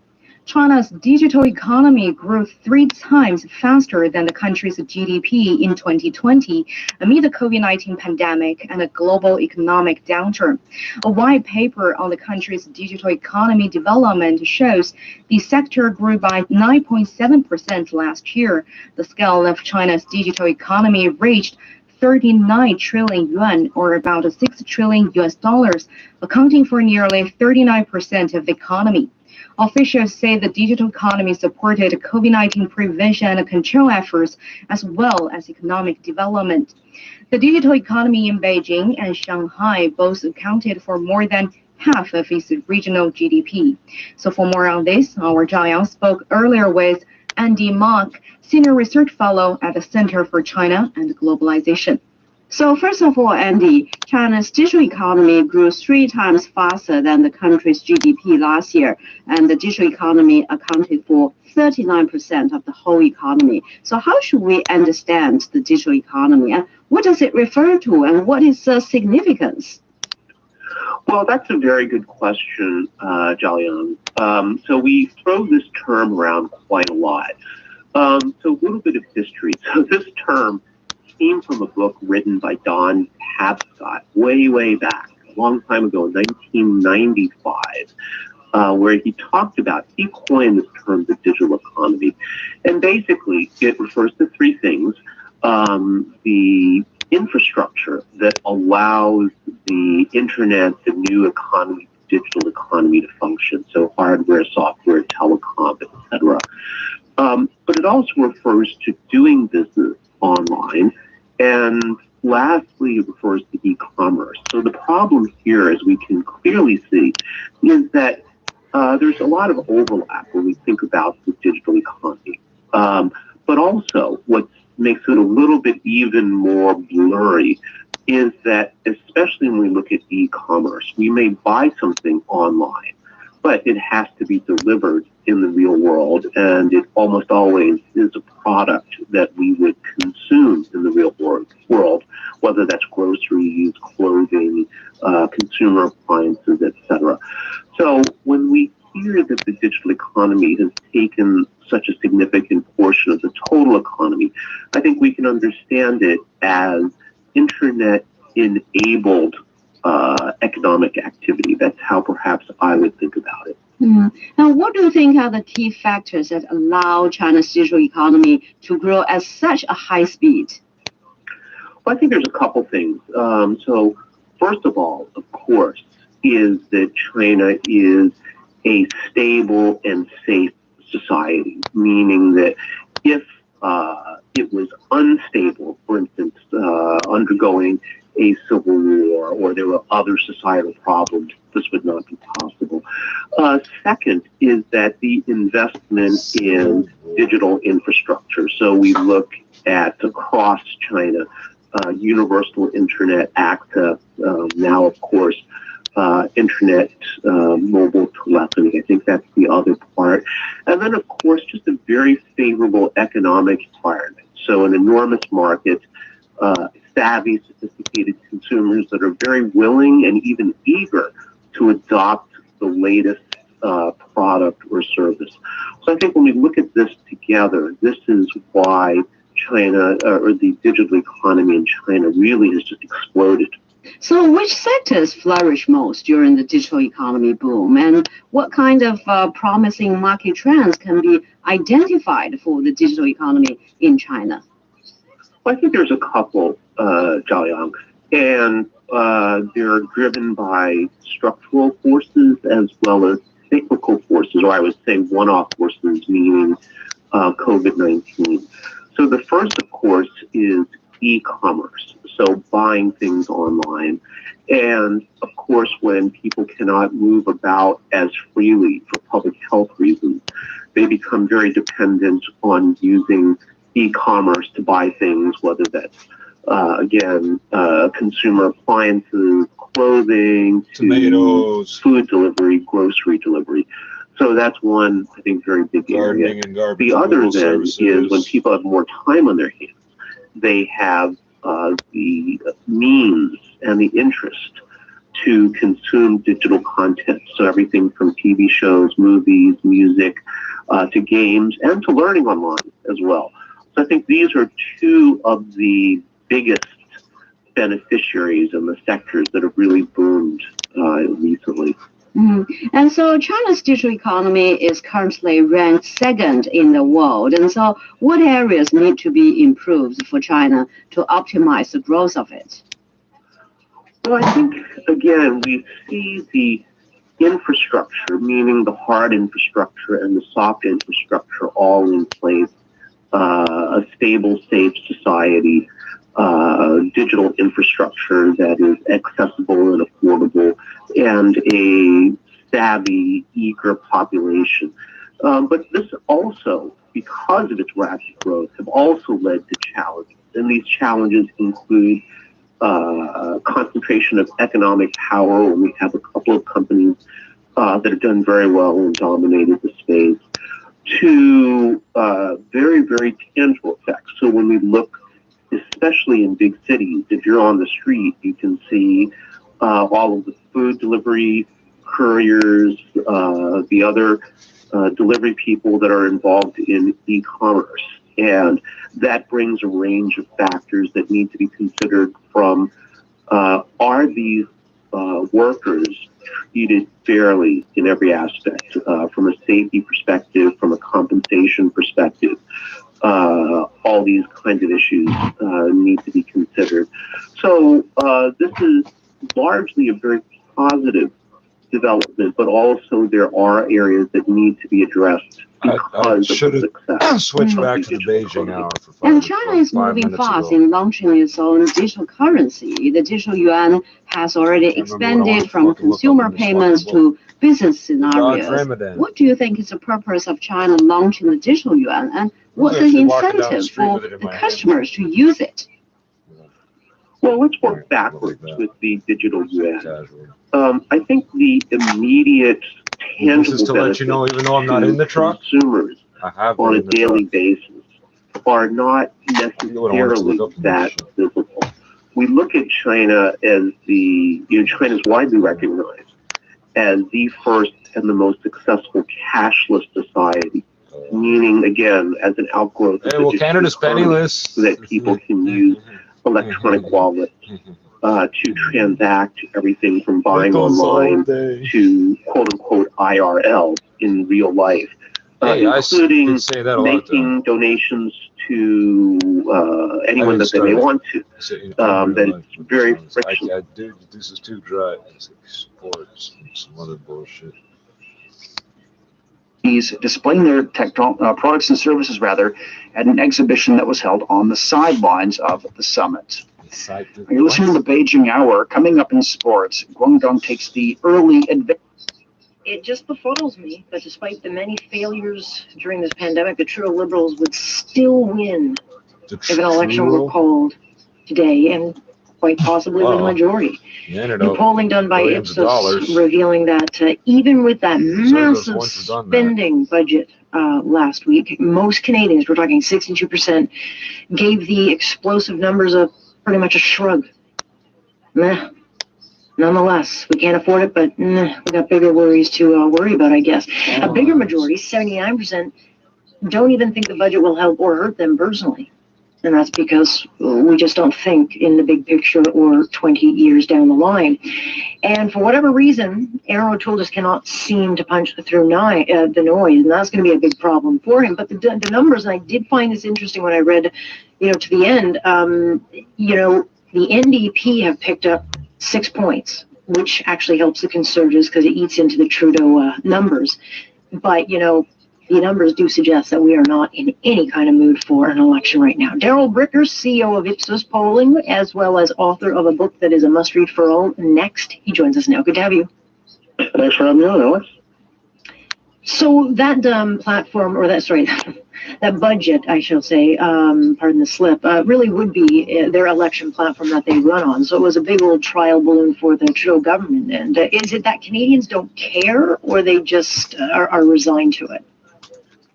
S24: China's digital economy grew 3 times faster than the country's GDP in 2020 amid the COVID-19 pandemic and a global economic downturn. A white paper on the country's digital economy development shows the sector grew by 9.7% last year. The scale of China's digital economy reached 39 trillion yuan, or about $6 trillion, accounting for nearly 39% of the economy. Officials say the digital economy supported COVID-19 prevention and control efforts as well as economic development. The digital economy in Beijing and Shanghai both accounted for more than half of its regional GDP. So for more on this, our Zhao Yang spoke earlier with Andy Mock, Senior Research Fellow at the Center for China and Globalization.
S10: So first of all, Andy, China's digital economy grew 3 times faster than the country's GDP last year, and the digital economy accounted for 39% of the whole economy. So how should we understand the digital economy, and what does it refer to, and what is the significance?
S22: Well, that's a very good question, Zhao Yang. So we throw this term around quite a lot. So a little bit of history. So this term came from a book written by Don Habscott way back, a long time ago, 1995, where he coined this term, the digital economy. And basically, it refers to 3 things. The infrastructure that allows the internet, the new economy, digital economy to function, so hardware, software, telecom, etc. But it also refers to doing business online, and lastly, it refers to e-commerce. So the problem here, as we can clearly see, is that there's a lot of overlap when we think about the digital economy. But also, what makes it a little bit even more blurry is that, especially when we look at e-commerce, we may buy something online, but it has to be delivered in the real world, and it almost always is a product that we would consume in the real world, whether that's groceries, clothing, consumer appliances, etc. So when we hear that the digital economy has taken such a significant portion of the total economy, I think we can understand it as internet-enabled economic activity. That's how perhaps I would think about it.
S10: Now, what do you think are the key factors that allow China's digital economy to grow at such a high speed?
S22: Well, I think there's a couple things. So first of all, of course, is that China is a stable and safe society, meaning that if it was unstable, for instance, undergoing a civil war, or there were other societal problems, this would not be possible. Second is that the investment in digital infrastructure. So we look at across China, universal internet access, now of course internet, mobile telephony. I think that's the other part. And then, of course, just a very favorable economic environment. So an enormous market, savvy, sophisticated consumers that are very willing and even eager to adopt the latest product or service. So I think when we look at this together, this is why China, or the digital economy in China, really has just exploded.
S10: So which sectors flourish most during the digital economy boom, and what kind of promising market trends can be identified for the digital economy in China?
S22: Well, I think there's a couple, Zhao Yang, and they're driven by structural forces as well as cyclical forces, or I would say one-off forces, meaning COVID-19. So the first, of course, is e-commerce, so buying things online. And of course, when people cannot move about as freely for public health reasons, they become very dependent on using e-commerce to buy things, whether that's, again, consumer appliances, clothing,
S2: tomatoes,
S22: food delivery, grocery delivery. So that's one, I think, very big area. The other then is when people have more time on their hands, they have the means and the interest to consume digital content. So everything from TV shows, movies, music, to games, and to learning online as well. So I think these are two of the biggest beneficiaries in the sectors that have really boomed recently.
S10: And so China's digital economy is currently ranked second in the world. And so what areas need to be improved for China to optimize the growth of it?
S22: Well, I think, again, we see the infrastructure, meaning the hard infrastructure and the soft infrastructure all in place, a stable, safe society, digital infrastructure that is accessible and affordable, and a savvy, eager population. But this also, because of its rapid growth, have also led to challenges. And these challenges include concentration of economic power, when we have a couple of companies that have done very well and dominated the space, to very, very tangible effects. So when we look, especially in big cities, if you're on the street, you can see all of the food delivery couriers, the other delivery people that are involved in e-commerce. And that brings a range of factors that need to be considered from, are these workers treated fairly in every aspect, from a safety perspective, from a compensation perspective. All these kinds of issues need to be considered. So this is largely a very positive development, but also there are areas that need to be addressed because of the success.
S2: Switch back to the Beijing hour for 5
S10: And China is moving fast in launching its own digital currency. The digital yuan has already expanded from consumer payments to business scenarios. What do you think is the purpose of China launching the digital yuan, and what's the incentive for the customers to use it?
S22: Well, let's work backwards with the digital yuan. I think the immediate tangible
S2: this is to let you know, even though I'm not in the truck,
S22: consumers on a daily basis are not necessarily that visible. We look at China as China is widely recognized as the first and the most successful cashless society, meaning, again, as an outgrowth of
S2: Canada's penniless,
S22: so that people can use electronic wallets to transact everything from buying online to quote-unquote IRL in real life, including making donations to anyone that they may want to. That it's very frictionless.
S2: This is too dry. It's like sports and some other bullshit.
S5: Displaying their products and services, rather, at an exhibition that was held on the sidelines of the summit. You're listening to the Beijing Hour. Coming up in sports, Guangdong takes the early advantage.
S6: It just befuddles me that despite the many failures during this pandemic, the true liberals would still win if an election were called today. And quite possibly with a majority.
S2: The
S6: New polling done by Ipsos revealing that even with that massive spending budget last week, most Canadians, we're talking 62%, gave the explosive numbers a pretty much a shrug. Meh. Nonetheless, we can't afford it, but we got bigger worries to worry about, I guess. A bigger majority, 79%, don't even think the budget will help or hurt them personally. And that's because we just don't think in the big picture or 20 years down the line. And for whatever reason, Aaron O'Toole just cannot seem to punch through the noise, and that's going to be a big problem for him. But the numbers, and I did find this interesting when I read, to the end, the NDP have picked up 6 points, which actually helps the Conservatives because it eats into the Trudeau numbers. But, the numbers do suggest that we are not in any kind of mood for an election right now. Daryl Bricker, CEO of Ipsos Polling, as well as author of a book that is a must-read for all. Next, he joins us now. Good to have you.
S8: Thanks for having me on, Alex.
S6: So that platform, or that budget, I shall say, pardon the slip, really would be their election platform that they run on. So it was a big old trial balloon for the Trudeau government. And is it that Canadians don't care, or they just are resigned to it?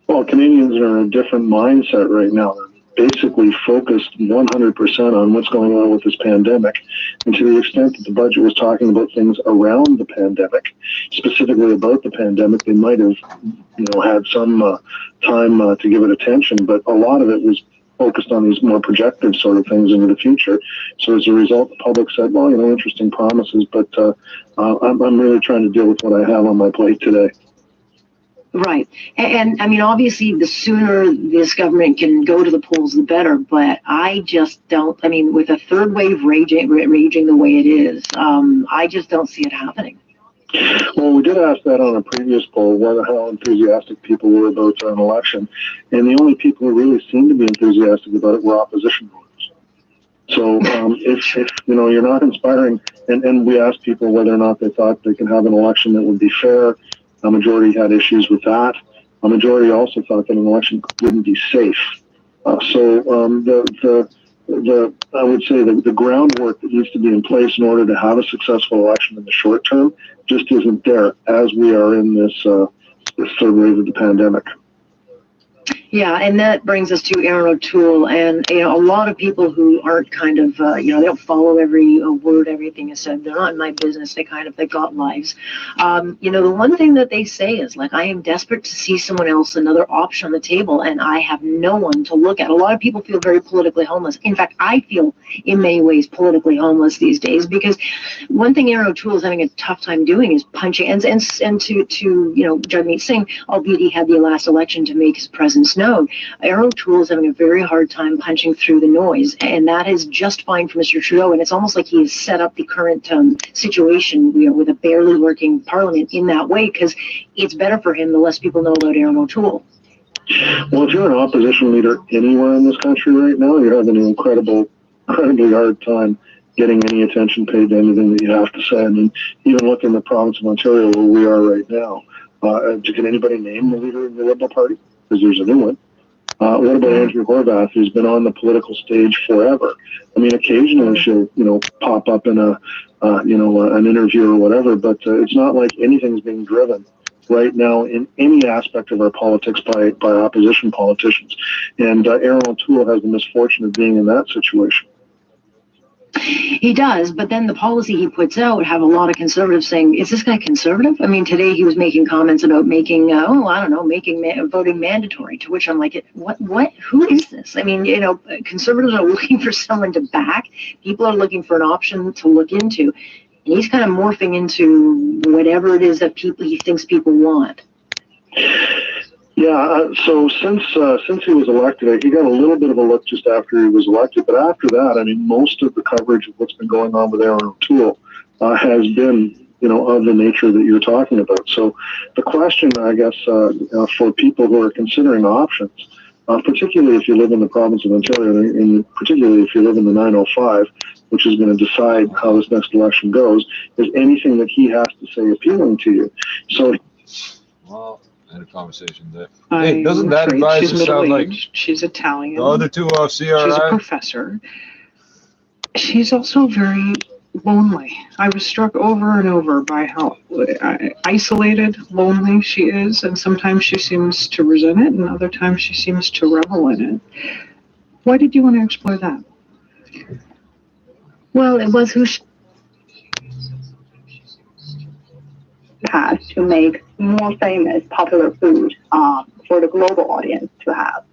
S8: Well, Canadians are in a different mindset right now. They're basically focused 100% on what's going on with this pandemic. And to the extent that the budget was talking about things around the pandemic, specifically about the pandemic, they might have, had some time to give it attention. But a lot of it was focused on these more projective sort of things into the future. So as a result, the public said, well, interesting promises, but I'm really trying to deal with what I have on my plate today.
S6: Right. And I mean, obviously, the sooner this government can go to the polls, the better. But I just don't, with a third wave raging the way it is, I just don't see it happening.
S8: Well, we did ask that on a previous poll, how enthusiastic people were about an election. And the only people who really seemed to be enthusiastic about it were opposition voters. So if you're not inspiring, and we asked people whether or not they thought they could have an election that would be fair. A majority had issues with that. A majority also thought that an election wouldn't be safe. I would say the groundwork that needs to be in place in order to have a successful election in the short term just isn't there as we are in this third wave of the pandemic.
S6: Yeah, and that brings us to Aaron O'Toole, and a lot of people who aren't kind of, they don't follow every word, everything is said. They're not in my business. They got lives. The one thing that they say is I am desperate to see someone else, another option on the table, and I have no one to look at. A lot of people feel very politically homeless. In fact, I feel in many ways politically homeless these days because one thing Aaron O'Toole is having a tough time doing is punching, and to Jagmeet Singh, albeit he had the last election to make his presence known, Aaron O'Toole is having a very hard time punching through the noise, and that is just fine for Mr. Trudeau. And it's almost like he has set up the current situation, with a barely working parliament in that way, because it's better for him the less people know about Aaron O'Toole.
S8: Well, if you're an opposition leader anywhere in this country right now, you're having an incredibly hard time getting any attention paid to anything that you have to say. I mean, even look in the province of Ontario where we are right now. Can anybody name the leader of the Liberal Party? Because there's a new one. What about Andrew Horvath, who's been on the political stage forever? I mean, occasionally she'll, pop up in an interview or whatever, but it's not like anything's being driven right now in any aspect of our politics by opposition politicians. And Aaron O'Toole has the misfortune of being in that situation.
S6: He does, but then the policy he puts out have a lot of conservatives saying, is this guy conservative? I mean, today he was making comments about making, voting mandatory, to which I'm like, what, who is this? I mean, conservatives are looking for someone to back. People are looking for an option to look into. And he's kind of morphing into whatever it is that he thinks people want.
S8: Yeah, so since he was elected, he got a little bit of a look just after he was elected. But after that, I mean, most of the coverage of what's been going on with Aaron O'Toole has been, of the nature that you're talking about. So the question, I guess, for people who are considering options, particularly if you live in the province of Ontario, and particularly if you live in the 905, which is going to decide how this next election goes, is anything that he has to say appealing to you? So,
S2: well, I had a conversation there. Hey, doesn't that advisor sound like
S11: she's Italian?
S2: The other two CRI?
S11: She's a professor. she's also very lonely. I was struck over and over by how isolated, lonely she is, and sometimes she seems to resent it, and other times she seems to revel in it. Why did you want to explore that?
S7: Well, it was who she has to make more famous, popular food for the global audience to have.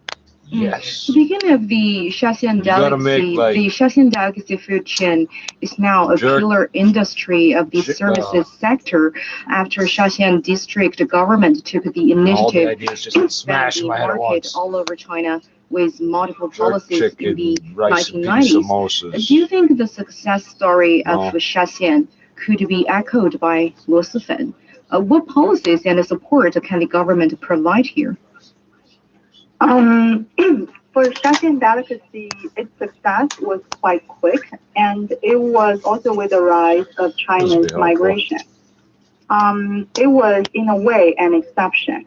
S2: Yes.
S24: Speaking of the Shaxian delicacy, the Shaxian delicacy food chain is now a pillar industry of the services sector after Shaxian district government took the initiative to expand the market all over China with multiple policies in the 1990s. Do you think the success story of Shaxian could be echoed by Luozifen? What policies and support can the government provide here?
S7: For Shaxian delicacy, its success was quite quick, and it was also with the rise of China's migration. It was, in a way, an exception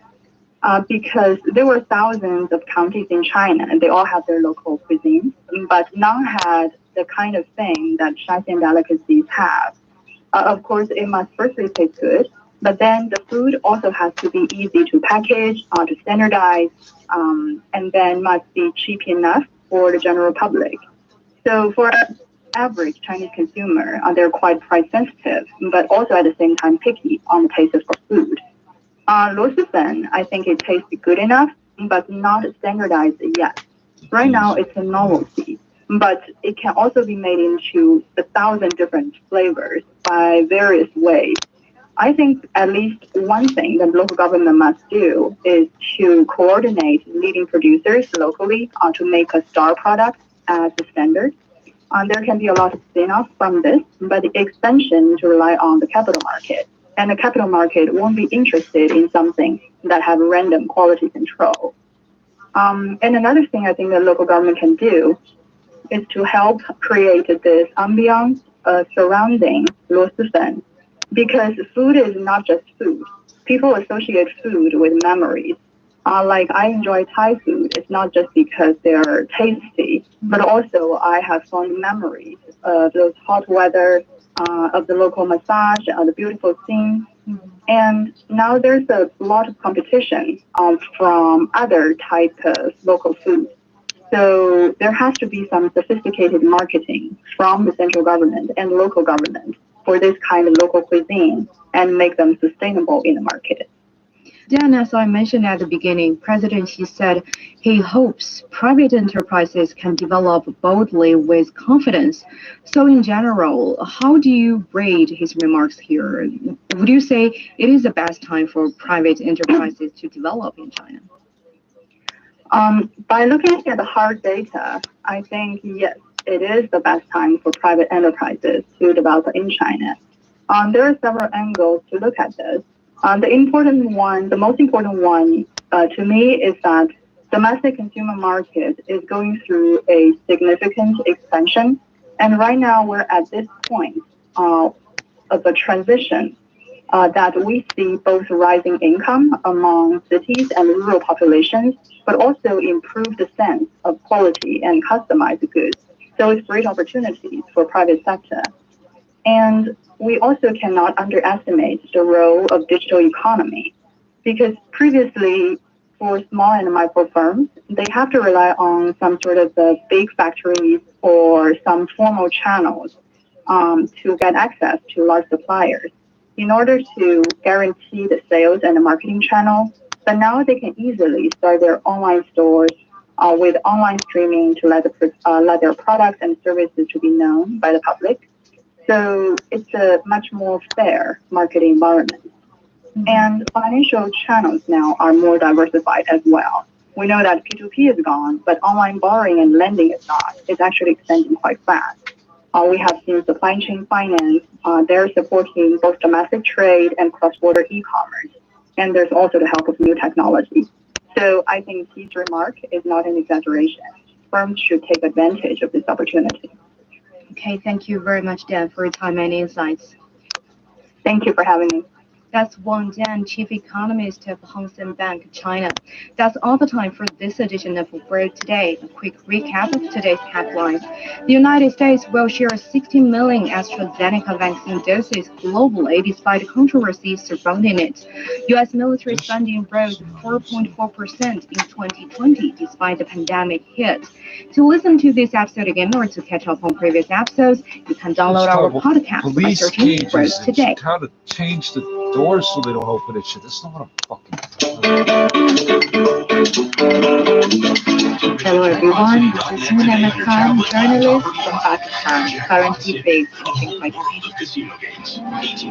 S7: because there were thousands of counties in China, and they all have their local cuisine, but none had the kind of thing that Shaxian delicacies have. Of course, it must firstly taste good, but then the food also has to be easy to package, to standardize, and then must be cheap enough for the general public. So for an average Chinese consumer, they're quite price sensitive, but also at the same time picky on the taste for food. Luozifen, I think it tastes good enough, but not standardized yet. Right now, it's a novelty, but it can also be made into 1,000 different flavors by various ways. I think at least one thing that local government must do is to coordinate leading producers locally to make a star product as a standard. There can be a lot of spin-offs from this, but the extension to rely on the capital market. And the capital market won't be interested in something that have random quality control. And another thing I think that local government can do is to help create this ambiance surrounding Luozifen. Because food is not just food. People associate food with memories. Like I enjoy Thai food, it's not just because they're tasty, but also I have fond memories of those hot weather, of the local massage, the beautiful scenes. And now there's a lot of competition from other type of local foods. So there has to be some sophisticated marketing from the central government and local government for this kind of local cuisine and make them sustainable in the market.
S24: Dan, as I mentioned at the beginning, President Xi said he hopes private enterprises can develop boldly with confidence. So in general, how do you rate his remarks here? Would you say it is the best time for private enterprises to develop in China?
S7: By looking at the hard data, I think yes, it is the best time for private enterprises to develop in China. There are several angles to look at this. The most important one to me is that domestic consumer market is going through a significant expansion. And right now we're at this point of a transition that we see both rising income among cities and rural populations, but also improved sense of quality and customized goods. So it's great opportunities for private sector. And we also cannot underestimate the role of digital economy because previously for small and micro firms, they have to rely on some sort of the big factories or some formal channels to get access to large suppliers in order to guarantee the sales and the marketing channel. But now they can easily start their online stores with online streaming to let their products and services to be known by the public. So it's a much more fair market environment. And financial channels now are more diversified as well. We know that P2P is gone, but online borrowing and lending is not. It's actually expanding quite fast. We have seen supply chain finance. They're supporting both domestic trade and cross-border e-commerce. And there's also the help of new technology. So I think his remark is not an exaggeration. Firms should take advantage of this opportunity.
S24: Okay, thank you very much, Dan, for your time and insights.
S7: Thank you for having me.
S24: That's Wang Jian, chief economist of Hong Seng Bank, China. That's all the time for this edition of World Today. A quick recap of today's headlines. The United States will share 60 million AstraZeneca vaccine doses globally despite controversy surrounding it. U.S. military spending rose 4.4% in 2020 despite the pandemic hit. To listen to this episode again or to catch up on previous episodes, you can download our podcast by searching World Today.
S2: How to change the doors so they don't open it. Shit, that's not what I'm
S24: Hello everyone, this is Munema Khan, journalist from Pakistan, currently based in Pakistan.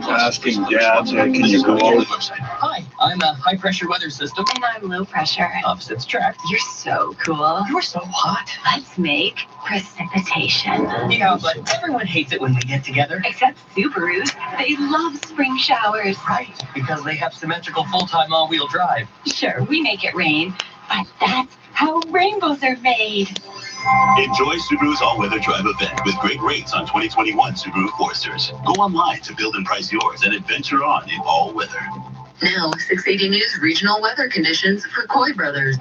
S5: Asking Dad, can you go out?
S15: Hi, I'm a high-pressure weather system.
S16: And I'm low pressure.
S15: Opposites attract.
S16: You're so cool.
S15: You're so hot.
S16: Let's make precipitation.
S15: Yeah, but everyone hates it when we get together.
S16: Except Subarus. They love spring showers.
S15: Right, because they have symmetrical full-time all-wheel drive.
S16: Sure, we make it rain, but that's how rainbows are made.
S14: Enjoy Subaru's all-weather drive event with great rates on 2021 Subaru Foresters. Go online to build and price yours and adventure on in all weather.
S16: Now, 680 News regional weather conditions for Coy Brothers.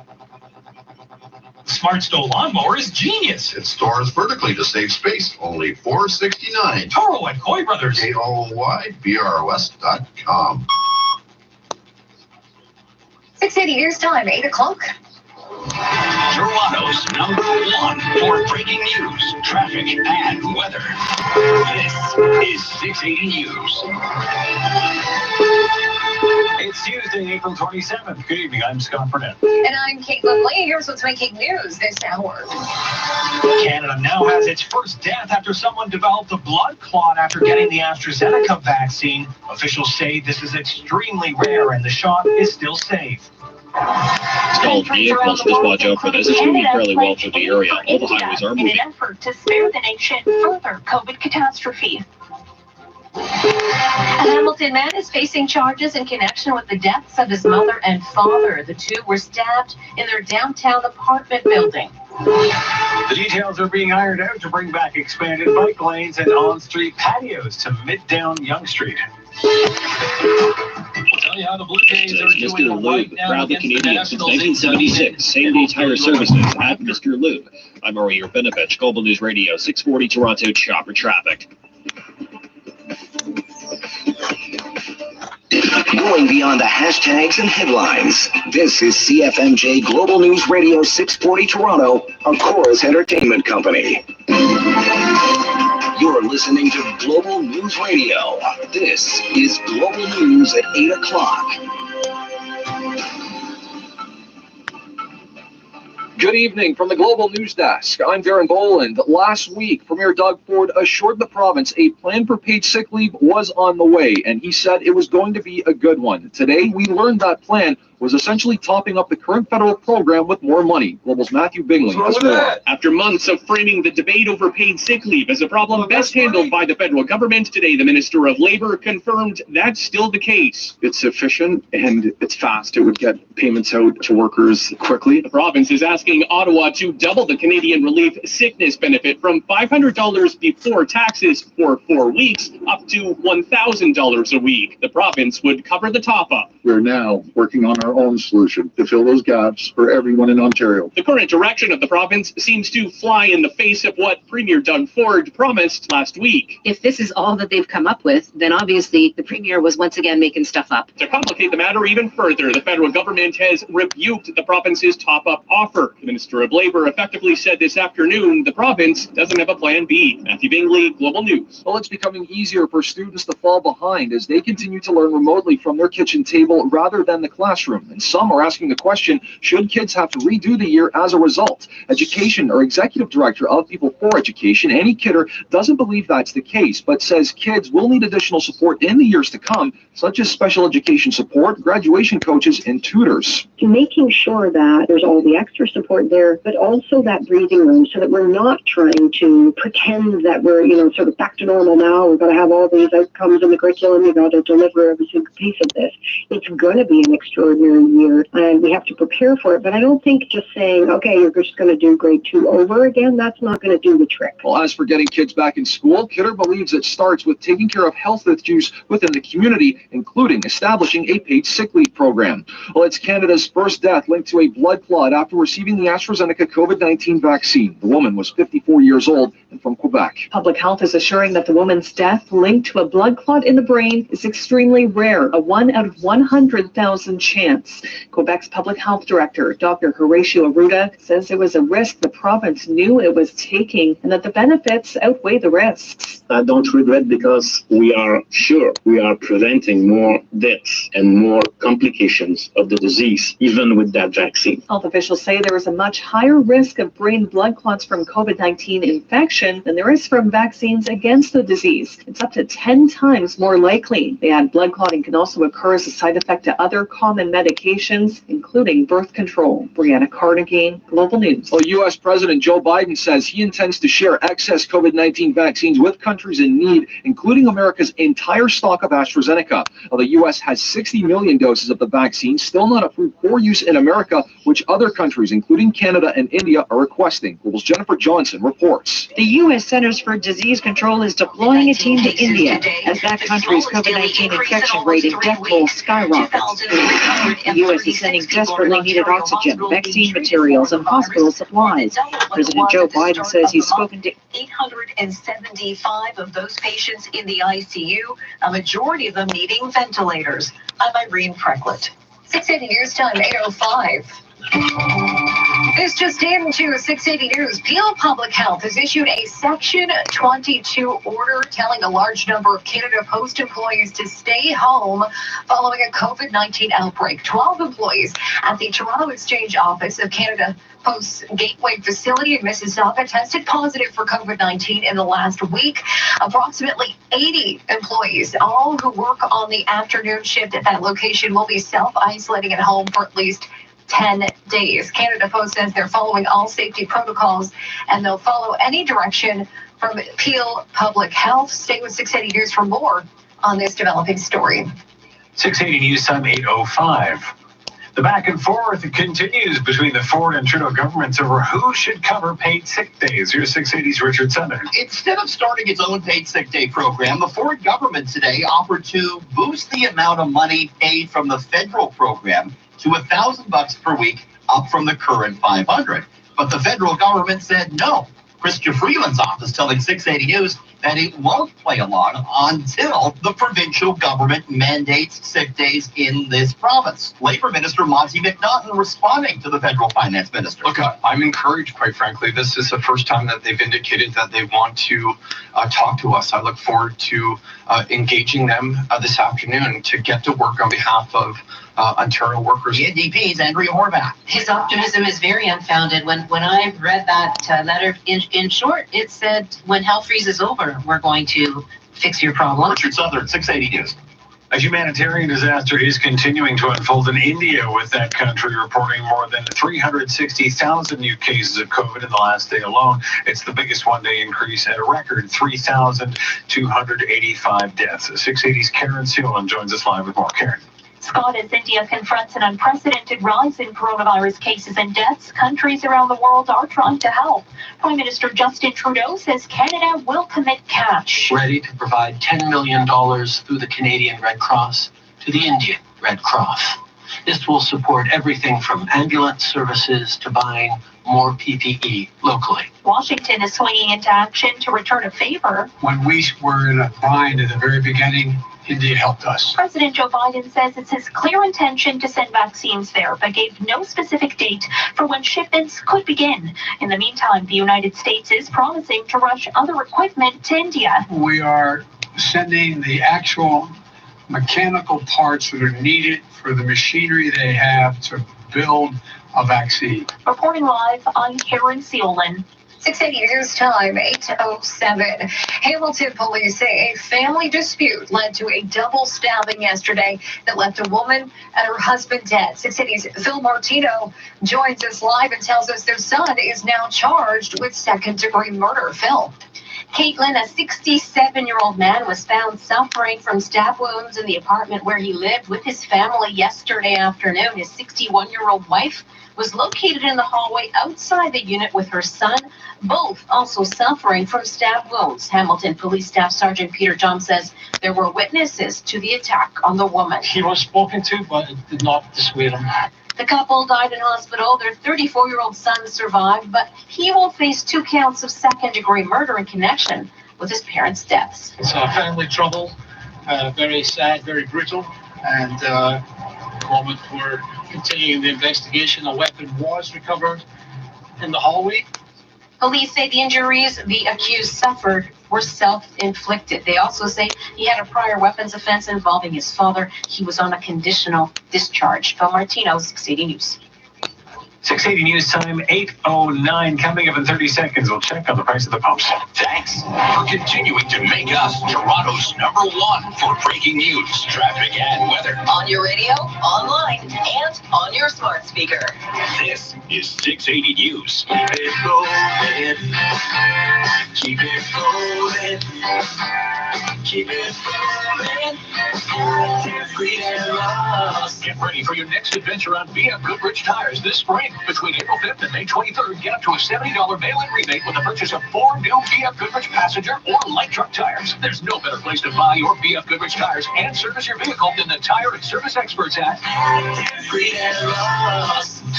S17: Smart Stow lawnmower is genius.
S18: It stores vertically to save space. Only $469.
S17: Toro and Coy Brothers.
S18: KOYBROS.com.
S16: 680 News time, 8 o'clock.
S17: Toronto's #1 for breaking news, traffic, and weather. This is 680 News. It's Tuesday, April 27th. Good evening, I'm Scott Burnett.
S16: And I'm Caitlin Lee. Here's what's making news this hour.
S17: Canada now has its first death after someone developed a blood clot after getting the AstraZeneca vaccine. Officials say this is extremely rare and the shot is still safe.
S25: It's called vehicles. Just watch out for this. It's moving fairly well through the area. All the highways are moving.
S16: In an effort to spare the nation further COVID catastrophe. A Hamilton man is facing charges in connection with the deaths of his mother and father. The two were stabbed in their downtown apartment building.
S17: The details are being ironed out to bring back expanded bike lanes and on-street patios to Midtown Yonge Street. We'll tell you how the Blue Jays are doing right now
S25: proudly
S17: against the
S25: Canadian since
S17: Nationals.
S25: 1976. Same-day tire services at Mr. Lube. I'm Maria Benovich, Global News Radio, 640 Toronto Chopper Traffic.
S14: Going beyond the hashtags and headlines. This is CFMJ Global News Radio 640 Toronto, a Chorus Entertainment company. You're listening to Global News Radio. This is Global News at 8 o'clock.
S26: Good evening from the Global News Desk. I'm Darren Boland. Last week, Premier Doug Ford assured the province a plan for paid sick leave was on the way, and he said it was going to be a good one. Today, we learned that plan was essentially topping up the current federal program with more money. Global's Matthew Bingley has more.
S21: After months of framing the debate over paid sick leave as a problem best handled by the federal government, today the Minister of Labour confirmed that's still the case.
S5: It's efficient and it's fast. It would get payments out to workers quickly.
S21: The province is asking Ottawa to double the Canadian Relief Sickness Benefit from $500 before taxes for 4 weeks up to $1,000 a week. The province would cover the top-up.
S8: We're now working on our own solution to fill those gaps for everyone in Ontario.
S21: The current direction of the province seems to fly in the face of what Premier Doug Ford promised last week.
S27: If this is all that they've come up with, then obviously the Premier was once again making stuff up.
S21: To complicate the matter even further, the federal government has rebuked the province's top-up offer. The Minister of Labour effectively said this afternoon the province doesn't have a plan B. Matthew Bingley, Global News.
S26: Well, it's becoming easier for students to fall behind as they continue to learn remotely from their kitchen table rather than the classroom. And some are asking the question, should kids have to redo the year as a result? Education or Executive Director of People for Education, Annie Kidder, doesn't believe that's the case, but says kids will need additional support in the years to come, such as special education support, graduation coaches, and tutors.
S6: Making sure that there's all the extra support there, but also that breathing room so that we're not trying to pretend that we're, sort of back to normal now. We've got to have all these outcomes in the curriculum. We've got to deliver every single piece of this. It's going to be an extraordinary year, and we have to prepare for it. But I don't think just saying, okay, you're just going to do grade 2 over again, that's not going to do the trick.
S26: Well, as for getting kids back in school, Kidder believes it starts with taking care of health issues within the community, including establishing a paid sick leave program. Well, it's Canada's first death linked to a blood clot after receiving the AstraZeneca COVID-19 vaccine. The woman was 54 years old and from Quebec.
S1: Public Health is assuring that the woman's death linked to a blood clot in the brain is extremely rare, a 1 out of 100,000 chance. Quebec's Public Health Director, Dr. Horatio Arruda, says it was a risk the province knew it was taking and that the benefits outweigh the risks.
S9: I don't regret because we are sure we are preventing more deaths and more complications of the disease, even with that vaccine.
S1: Health officials say there is a much higher risk of brain blood clots from COVID-19 infection than there is from vaccines against the disease. It's up to 10 times more likely. They add blood clotting can also occur as a side effect to other common medications, including birth control. Brianna Cardigan, Global News.
S26: Well, U.S. President Joe Biden says he intends to share excess COVID-19 vaccines with countries in need, including America's entire stock of AstraZeneca. Well, the U.S. has 60 million doses of the vaccine still not approved for use in America, which other countries, including Canada and India, are requesting. Global's Jennifer Johnson reports.
S12: The U.S. Centers for Disease Control is deploying a team to India as that country's COVID-19 infection rate and death toll skyrockets. The U.S. is sending desperately needed oxygen, vaccine materials, and hospital supplies. President Joe Biden says he's spoken to
S16: 875 of those patients in the ICU, a majority of them needing ventilators. I'm Irene Precklett. 680 News Time, 8:05. This just into 680 News. Peel Public Health has issued a Section 22 order telling a large number of Canada Post employees to stay home following a COVID-19 outbreak. 12 employees at the Toronto Exchange office of Canada Post's Gateway facility in Mississauga tested positive for COVID-19 in the last week. Approximately 80 employees, all who work on the afternoon shift at that location, will be self-isolating at home for at least 10 days. Canada Post says they're following all safety protocols and they'll follow any direction from Peel Public Health. Stay with 680 News for more on this developing story.
S17: 680 News Time, 8:05. The back and forth continues between the Ford and Trudeau governments over who should cover paid sick days. Here's 680's Richard Sunder.
S13: Instead of starting its own paid sick day program, the Ford government today offered to boost the amount of money paid from the federal program to $1,000 per week, up from the current $500. But the federal government said no. Chrystia Freeland's office telling 680 News that it won't play along until the provincial government mandates sick days in this province. Labour Minister Monty McNaughton responding to the federal finance minister.
S19: Look, I'm encouraged, quite frankly. This is the first time that they've indicated that they want to talk to us. I look forward to engaging them this afternoon to get to work on behalf of Ontario workers.
S13: The NDP's Andrea Horvath.
S20: His optimism is very unfounded. When I read that letter, in short, it said, when hell freezes over, we're going to fix your problem.
S13: Richard Southern, 680 News.
S17: A humanitarian disaster is continuing to unfold in India, with that country reporting more than 360,000 new cases of COVID in the last day alone. It's the biggest one-day increase at a record 3,285 deaths. 680's Karen Seelan joins us live with more. Karen.
S16: Scott, as India confronts an unprecedented rise in coronavirus cases and deaths, countries around the world are trying to help. Prime Minister Justin Trudeau says Canada will commit cash.
S23: Ready to provide $10 million through the Canadian Red Cross to the Indian Red Cross. This will support everything from ambulance services to buying more PPE locally.
S16: Washington is swinging into action to return a favor.
S19: When we were in a bind at the very beginning, India helped us.
S16: President Joe Biden says it's his clear intention to send vaccines there, but gave no specific date for when shipments could begin. In the meantime, the United States is promising to rush other equipment to India.
S19: We are sending the actual mechanical parts that are needed for the machinery they have to build a vaccine.
S16: Reporting live, I'm Karen Seelan. 680 News Time, 8:07. Hamilton police say a family dispute led to a double stabbing yesterday that left a woman and her husband dead. 680's Phil Martino joins us live and tells us their son is now charged with second-degree murder. Phil. Caitlin, a 67-year-old man, was found suffering from stab wounds in the apartment where he lived with his family yesterday afternoon. His 61-year-old wife was located in the hallway outside the unit with her son, both also suffering from stab wounds. Hamilton Police Staff Sergeant Peter John says there were witnesses to the attack on the woman.
S2: He was spoken to, but it did not dissuade him.
S16: The couple died in hospital. Their 34-year-old son survived, but he will face 2 counts of second-degree murder in connection with his parents' deaths.
S2: It's a family trouble, very sad, very brutal, and at the moment we're continuing the investigation. A weapon was recovered in the hallway.
S16: Police say the injuries the accused suffered were self-inflicted. They also say he had a prior weapons offense involving his father. He was on a conditional discharge. Phil Martino, 680 News.
S17: 680 News time, 8:09. Coming up in 30 seconds, we'll check on the price of the pumps.
S18: Thanks for continuing to make us Toronto's #1 for breaking news, traffic, and weather.
S3: On your radio, online, and on your smart speaker.
S18: This is 680 News. Keep it rolling. Keep it rolling. Keep it rolling.
S17: Get ready for your next adventure on BF Goodrich Tires this spring. Between April 5th and May 23rd, get up to a $70 mail-in rebate with the purchase of 4 new BF Goodrich passenger or light truck tires. There's no better place to buy your BF Goodrich tires and service your vehicle than the tire and service experts at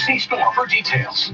S17: See store for details.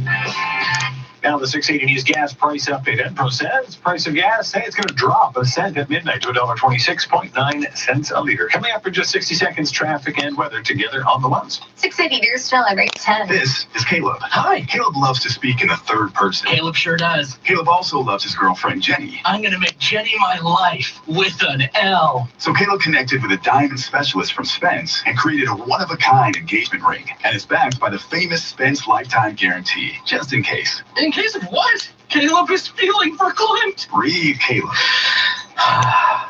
S17: Now the 680 News gas price update. Enpro says price of gas, hey, it's going to drop a cent at midnight to $1.26.9 a liter. Coming up in just 60 seconds, traffic and weather together on the ones.
S16: 680 News till every 10.
S18: This is Caleb. Hi. Caleb loves to speak in the third person.
S15: Caleb sure does.
S18: Caleb also loves his girlfriend, Jenny.
S15: I'm going to make Jenny my life with an L.
S18: So Caleb connected with a diamond specialist from Spence and created a one-of-a-kind engagement ring. And it's backed by the famous Spence lifetime guarantee, just in case.
S15: In case of what? Caleb is feeling verklempt.
S18: Breathe, Caleb.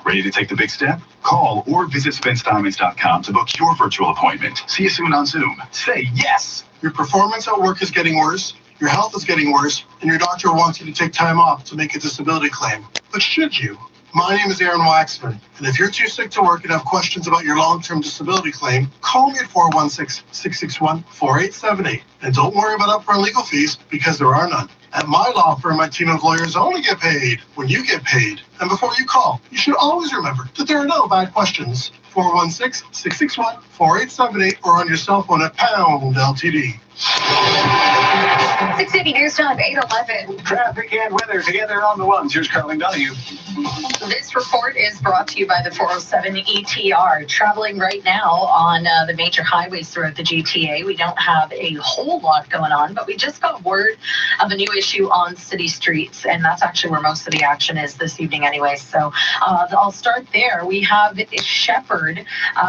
S18: Ready to take the big step? Call or visit SpenceDiamonds.com to book your virtual appointment. See you soon on Zoom. Say yes.
S4: Your performance at work is getting worse, your health is getting worse, and your doctor wants you to take time off to make a disability claim. But should you? My name is Aaron Waxman, and if you're too sick to work and have questions about your long-term disability claim, call me at 416-661-4878. And don't worry about upfront legal fees, because there are none. At my law firm, my team of lawyers only get paid when you get paid. And before you call, you should always remember that there are no bad questions. 416-661-4878 or on your cell phone at pound LTD.
S16: 680 News time, 8:11.
S17: Traffic and weather together on the ones. Here's Carlin Donahue.
S16: This report is brought to you by the 407 ETR. Traveling right now on the major highways throughout the GTA. We don't have a whole lot going on, but we just got word of a new issue on city streets, and that's actually where most of the action is this evening anyway. So I'll start there. We have Shepherd,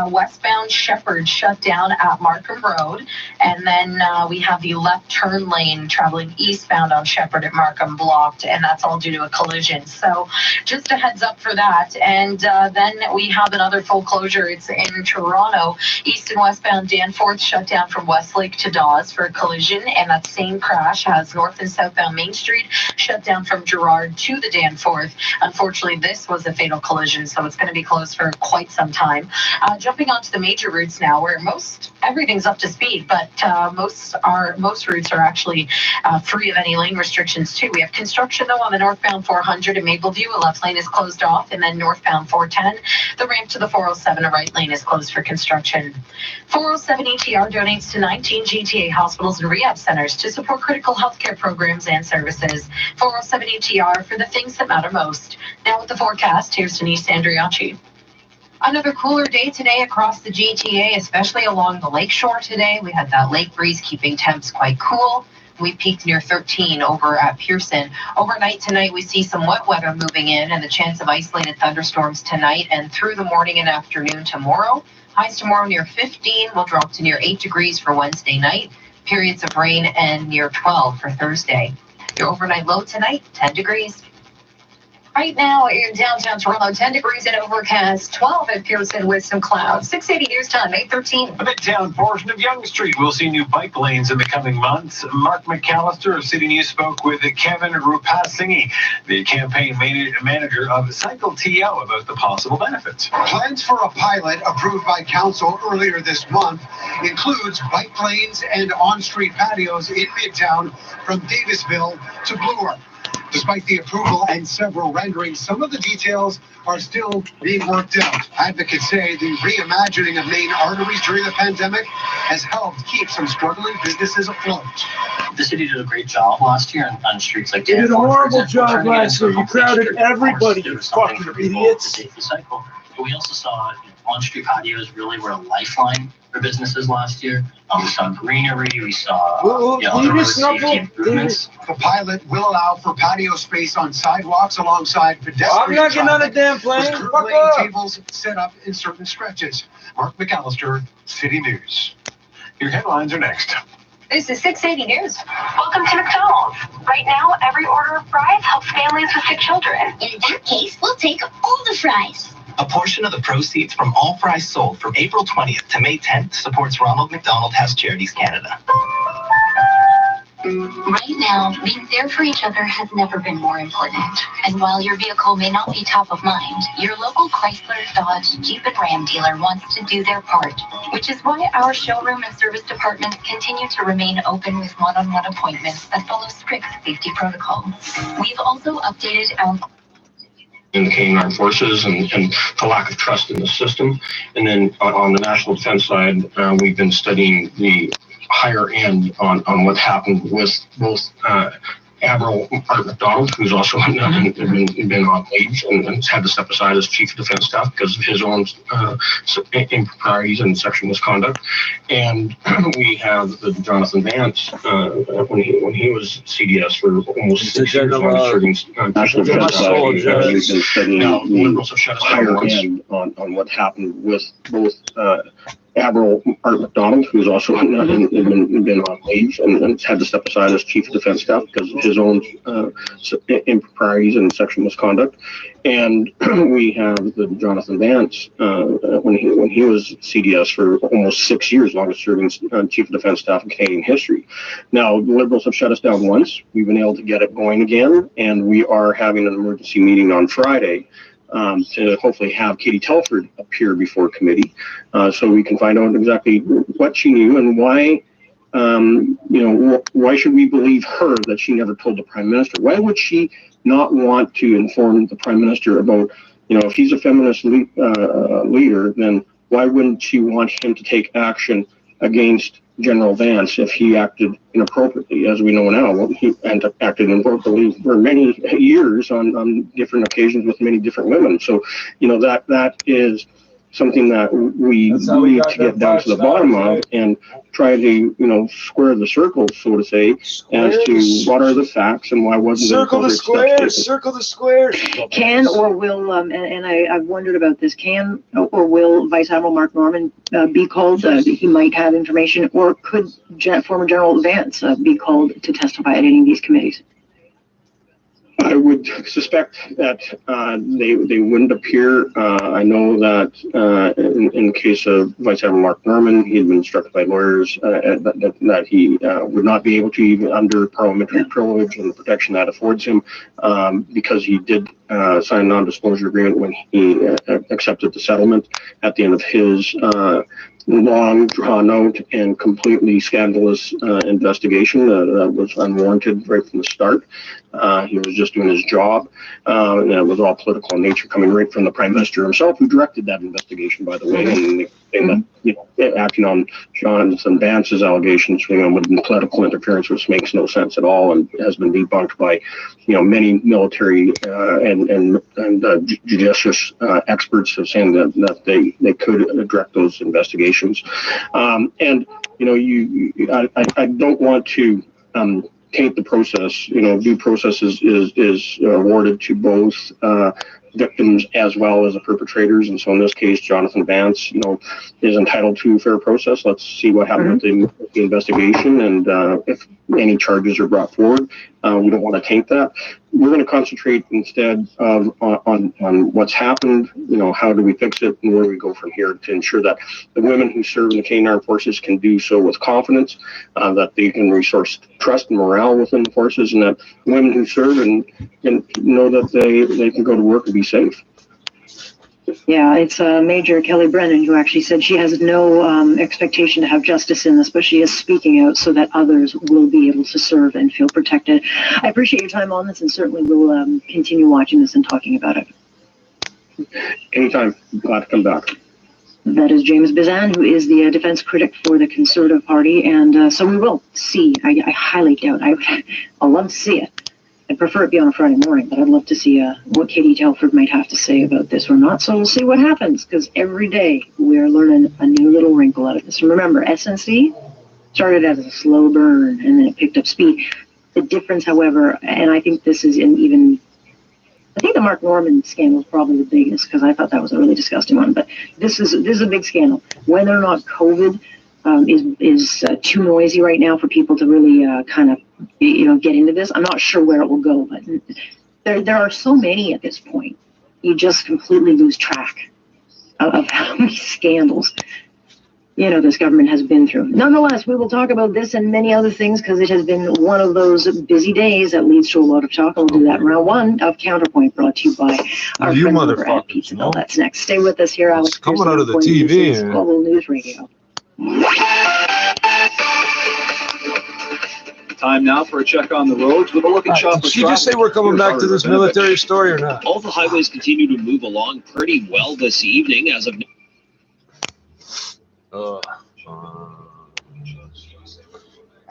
S16: westbound Shepherd shut down at Markham Road, and then we have the left turn lane traveling eastbound on Shepherd at Markham blocked, and that's all due to a collision. So just a heads up for that. And then we have another full closure. It's in Toronto, east and westbound Danforth shut down from Westlake to Dawes for a collision, and that same crash has north and southbound Main Street shut down from Gerrard to the Danforth. Unfortunately, this was a fatal collision, so it's going to be closed for quite some time. Jumping onto the major routes now, where everything's up to speed, but most routes are actually free of any lane restrictions too. We have construction though on the northbound 400 in Mapleview. A left lane is closed off, and then northbound 410, the ramp to the 407, a right lane is closed for construction. 407 ETR donates to 19 GTA hospitals and rehab centers to support critical healthcare programs and services. 407 ETR for the things that matter most. Now with the forecast, here's Denise Andriachi. Another cooler day today across the GTA, especially along the lakeshore today. We had that lake breeze keeping temps quite cool. We peaked near 13 over at Pearson. Overnight tonight, we see some wet weather moving in and the chance of isolated thunderstorms tonight and through the morning and afternoon tomorrow. Highs tomorrow near 15 will drop to near 8 degrees for Wednesday night. Periods of rain and near 12 for Thursday. Your overnight low tonight, 10 degrees. Right now in downtown Toronto, 10 degrees and overcast, 12 at Pearson with some clouds. 6:80 news time, 8:13.
S17: The midtown portion of Yonge Street will see new bike lanes in the coming months. Mark McAllister of City News spoke with Kevin Rupasinghe, the campaign manager of SICKLY, about the possible benefits.
S7: Plans for a pilot approved by council earlier this month includes bike lanes and on-street patios in Midtown from Davisville to Bloor. Despite the approval and several renderings, some of the details are still being worked out. Advocates say the reimagining of main arteries during the pandemic has helped keep some struggling businesses afloat.
S15: The city did a great job last year on streets like
S10: They did a horrible job last year. You crowded everybody, you fucking idiots.
S15: But we also saw on-street patios really were a lifeline for businesses last year. We saw greenery, we saw other road safety improvements.
S7: The pilot will allow for patio space on sidewalks alongside pedestrian
S10: I'm not getting on a damn plane.
S7: with curb
S10: Fuck
S7: lane
S10: up.
S7: tables set up in certain stretches. Mark McAllister, City News.
S17: Your headlines are next.
S16: This is 680 News. Welcome to McDonald's. Right now, every order of fries helps families with sick children.
S11: In that case, we'll take all the fries.
S14: A portion of the proceeds from all fries sold from April 20th to May 10th supports Ronald McDonald House Charities Canada.
S11: Right now, being there for each other has never been more important. And while your vehicle may not be top of mind, your local Chrysler, Dodge, Jeep, and Ram dealer wants to do their part, which is why our showroom and service departments continue to remain open with one-on-one appointments that follow strict safety protocols. We've also updated our
S9: in the Canadian Armed Forces and the lack of trust in the system. And then on the national defense side, we've been studying the higher end on what happened with both Admiral Art McDonald, who's also been on page and has had to step aside as Chief of Defense Staff because of his own improprieties and sexual misconduct. And we have the Jonathan Vance, when he was CDS for almost 6 years, serving National Defense Staff. We've been studying the higher end on what happened with both Admiral Art McDonald, who's also been on leave and had to step aside as Chief of Defense Staff because of his own improprieties and sexual misconduct. And we have the Jonathan Vance, when he was CDS for almost 6 years, longest serving Chief of Defense Staff in Canadian history. Now, the Liberals have shut us down once. We've been able to get it going again, and we are having an emergency meeting on Friday to hopefully have Katie Telford appear before committee, so we can find out exactly what she knew and why, why should we believe her that she never told the Prime Minister? Why would she not want to inform the Prime Minister about, if he's a feminist leader, then why wouldn't she want him to take action against General Vance if he acted inappropriately? As we know now, he acted inappropriately for many years on different occasions with many different women. So, that is something that we need to get down to the bottom of and try to, square the circle, so to say, as to what are the facts and why wasn't
S10: circle the squares, circle the squares.
S6: Can or will, and I've wondered about this, can or will Vice Admiral Mark Norman be called? He might have information, or could former General Vance be called to testify at any of these committees?
S9: I would suspect that they wouldn't appear. I know that in the case of Vice Admiral Mark Norman, he had been instructed by lawyers that he would not be able to, even under parliamentary privilege and the protection that affords him, because he did sign a non-disclosure agreement when he accepted the settlement at the end of his long, drawn-out, and completely scandalous investigation that was unwarranted right from the start. He was just doing his job, and it was all political in nature, coming right from the Prime Minister himself, who directed that investigation, by the way, and acting on Jonathan Vance's allegations, would be political interference, which makes no sense at all, and has been debunked by, many military and judicious experts have saying that they could direct those investigations. And I don't want to taint the process. Due process is awarded to both victims as well as the perpetrators, and so in this case, Jonathan Vance, is entitled to a fair process. Let's see what happened with the investigation, and if any charges are brought forward, we don't want to taint that. we're going to concentrate instead on what's happened, how do we fix it and where do we go from here to ensure that the women who serve in the Canadian Armed Forces can do so with confidence, that they can resource trust and morale within the forces, and that women who serve and know that they can go to work and be safe.
S6: Yeah, it's Major Kelly Brennan who actually said she has no expectation to have justice in this, but she is speaking out so that others will be able to serve and feel protected. I appreciate your time on this, and certainly we'll continue watching this and talking about it.
S9: Anytime. Glad to come back.
S6: That is James Bizan, who is the defense critic for the Conservative Party, and so we will see. I highly doubt. I'll love to see it. I'd prefer it be on a Friday morning, but I'd love to see what Katie Telford might have to say about this or not. So we'll see what happens, because every day we're learning a new little wrinkle out of this. Remember, SNC started as a slow burn, and then it picked up speed. The difference, however, and I think this is I think the Mark Norman scandal is probably the biggest, because I thought that was a really disgusting one. But this is a big scandal. Whether or not COVID is too noisy right now for people to really kind of get into this, I'm not sure where it will go. But there are so many at this point, you just completely lose track of how many scandals this government has been through. Nonetheless, we will talk about this and many other things, because it has been one of those busy days that leads to a lot of talk. We'll do that in round one of Counterpoint, brought to you by our friends over at Pizza. That's next. Stay with us here, Alex.
S5: It's coming out of the TV.
S6: This is Global News Radio.
S26: Time now for a check on the roads with a look at traffic.
S5: Did you just say we're coming back to this military story or not?
S8: All the highways continue to move along pretty well this evening as of.
S5: Ow.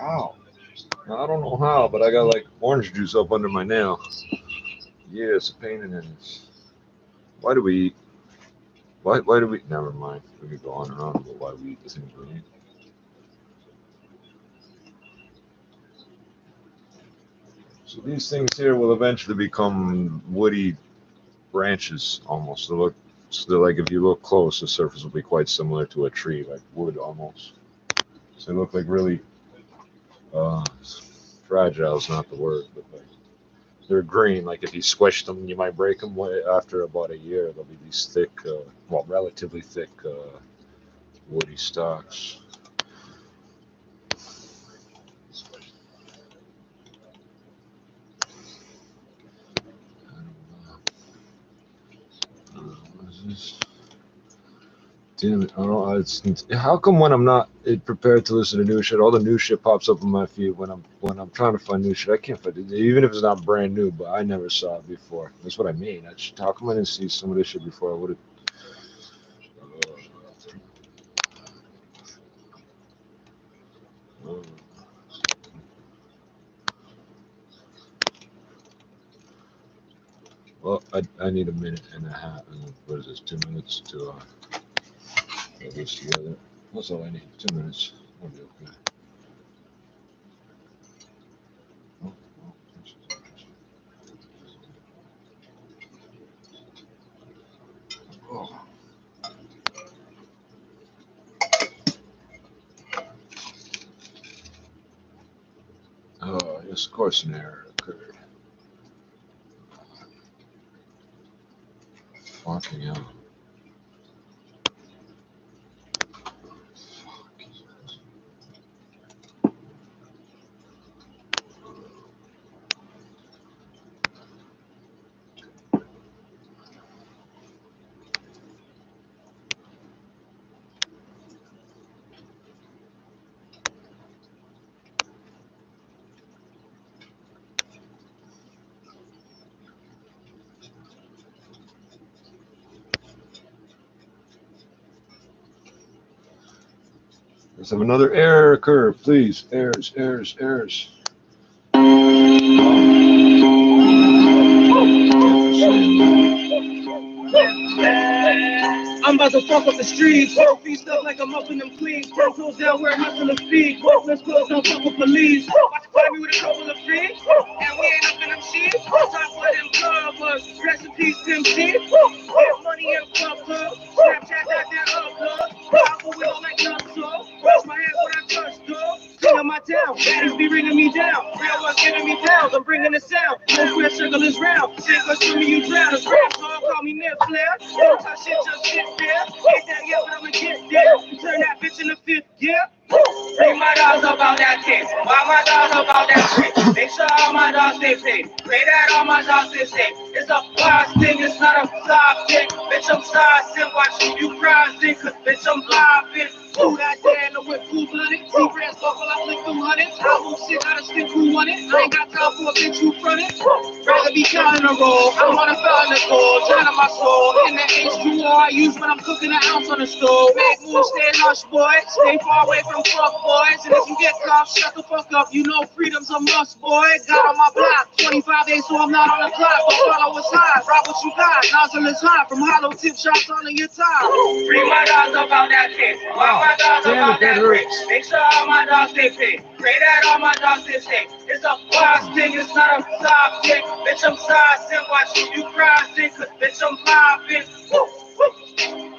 S5: I don't know how, but I got like orange juice up under my nail. Yeah, it's a pain in the ass. Why do we eat? Why do we? Never mind. We could go on and on about why we eat the things we eat. So these things here will eventually become woody branches almost. They're like, if you look close, the surface will be quite similar to a tree, like wood almost. So they look like really fragile is not the word, but like they're green. Like if you squish them, you might break them. After about a year, they'll be these thick, relatively thick woody stalks. Damn it! How come when I'm not prepared to listen to new shit, all the new shit pops up on my feed when I'm trying to find new shit? I can't find it, even if it's not brand new, but I never saw it before. That's what I mean. How come I didn't see some of this shit before? I would have. Well, I need a minute and a half. What is this? 2 minutes to get this together. That's all I need. 2 minutes. I'll be okay. Oh, yes, of course an error occurred. Fucking hell. Let's have another error occur, please. Errors.
S10: I'm about to fuck up the streets. Feast up like I'm up in them queens. Clothes down where I'm hustling the feet. Let's close down, fuck with police. Watch you find me with a couple of feet. And we ain't up in them sheets. Time for them clubbers. Rest in peace, Tim C. Get money in club club. Snapchat that upload. Powerful, we don't like love, so. Wash my hands when I touch, dog. King of my town. Baddies be ringing me down. Real one's giving me pounds. I'm bringing the sound. No square circle is round. Sink or swim you drown. It's rap, so call me Nip Flair. Don't touch shit, just sit there. Ain't that yet, but I'ma get there. Turn that bitch in the fifth gear. Bring my dogs up out that case. Why my dogs up out that shit? Make sure all my dogs stay paid. Pray that all my dogs stay safe. It's a fly thing, it's not a soft thing. Bitch, I'm sizing, watching you rising. Cause bitch, I'm vibing. Ooh, that damn, the whip cool blooded. T-Brands buckle, I flick through hundreds. I move shit, gotta stick who want it. I ain't got time for a bitch who fronted. Rather be counting a roll. I wanna found the gold, trying to my soul. In the H2O I use when I'm cooking an ounce on the stove. Make moves, stay hush, boy. Stay far away from fuck boys. And if you get caught, shut the fuck up. You know freedom's a must, boy. Got on my block, 25 days, so I'm not on the clock. But follow what's high, rock what you got. Nozzle is hot, from hollow tip shots on your top. Bring my dogs up out that kid. My dogs up out that brick. Make sure all my dogs stay paid. Pray that all my dogs stay safe. It's a boss thing, it's not a soft thing. Bitch, I'm sizing, watching you rising. Cause bitch, I'm vibing. Woo, woo.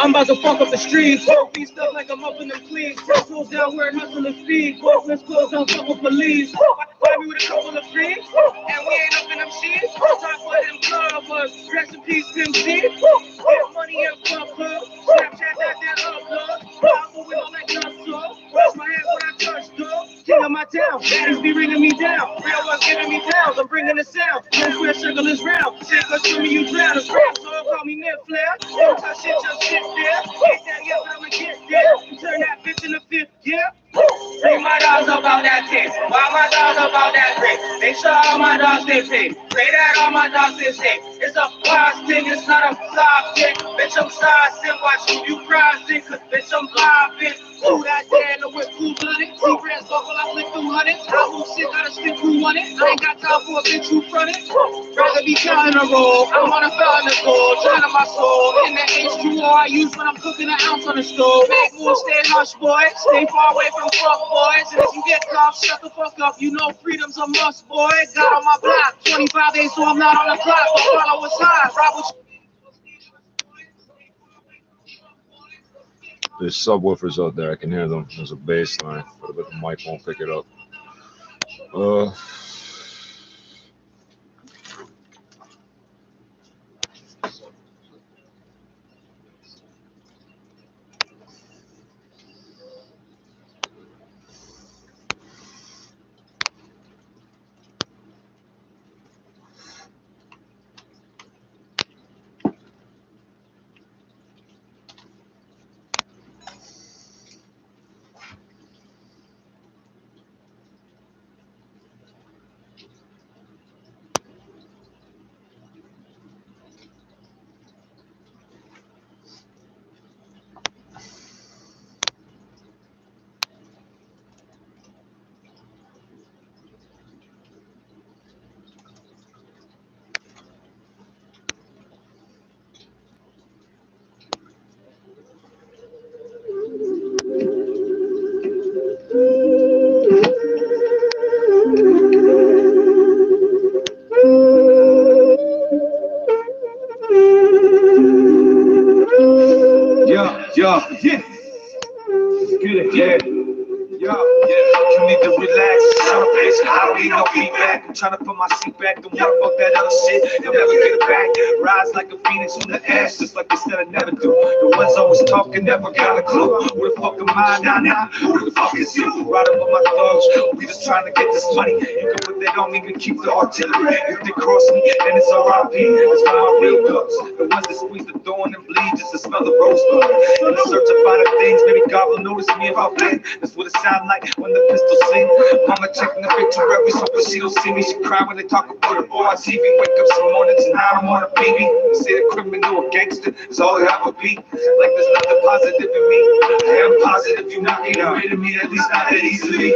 S10: I'm about to fuck up the streets. Be stuff like I'm up in them cleats. Close down where hustling feet. Let's close down, fuck with police. Find me with a couple of feet. And we ain't up in them sheets. Time for them clubbers. Rest in peace, Pimp C. Get money and fuck up. Snapchat that upload. I'm moving on like Nusso. Wash my hands when I touch though. King of my town. Baddies be ringing me down. Real ones giving me pounds. I'm bringing the sound. No square circle is round. Sink or swim you drown. It's rap, so call me Nip Flair. Don't touch shit, just sit there. Ain't that yet, but I'ma get there. Turn that bitch in the fifth gear. Bring my dogs up out that case. Why my dogs up out that brick? Make sure all my dogs stay paid. Pray that all my dogs stay safe. It's a boss thing, it's not a soft thing. Bitch, I'm sizing, watching you rising. Cause bitch, I'm vibing. Ooh, that damn, the whip cool blooded. T-Brands buckle, I flick through hundreds. I move shit, gotta stick who want it. I ain't got time for a bitch who fronted. Rather be counting a roll. I wanna found the gold, trying to my soul. In the H2O I use when I'm cooking an ounce on the stove. Make moves, stay hush, boy. Stay far away from fuck boys. And if you get caught, shut the fuck up. You know freedom's a must, boy. Got on my block, 25 days, so I'm not on the clock. But follow what's high, rock what you.
S5: There's subwoofers out there. I can hear them. There's a bass line, but the mic won't pick it up.
S1: Trying to put my seat back, don't wanna fuck that other shit. You'll never get it back. Rise like a phoenix from the ash, just like they said I never do. The ones always talking never got a clue. Who the fuck am I? Nah. Who the fuck is you? Riding with my thugs, we just trying to get this money. You can put that on me and keep the artillery. If they cross me, then it's R.I.P. It's for my real thugs. The ones that squeeze the thorn and bleed just to smell the rosebud. In the search of finer things, maybe God will notice me if I blink. That's what it sound like when the pistol sing. Mama checking the picture so but she don't see me. She cry when they talk about her boy on TV. Wake up some mornings and I don't want a baby. They say the criminal or gangster is all it ever be. Like there's nothing positive in me. I am positive you're not getting rid of me, at least not that easily.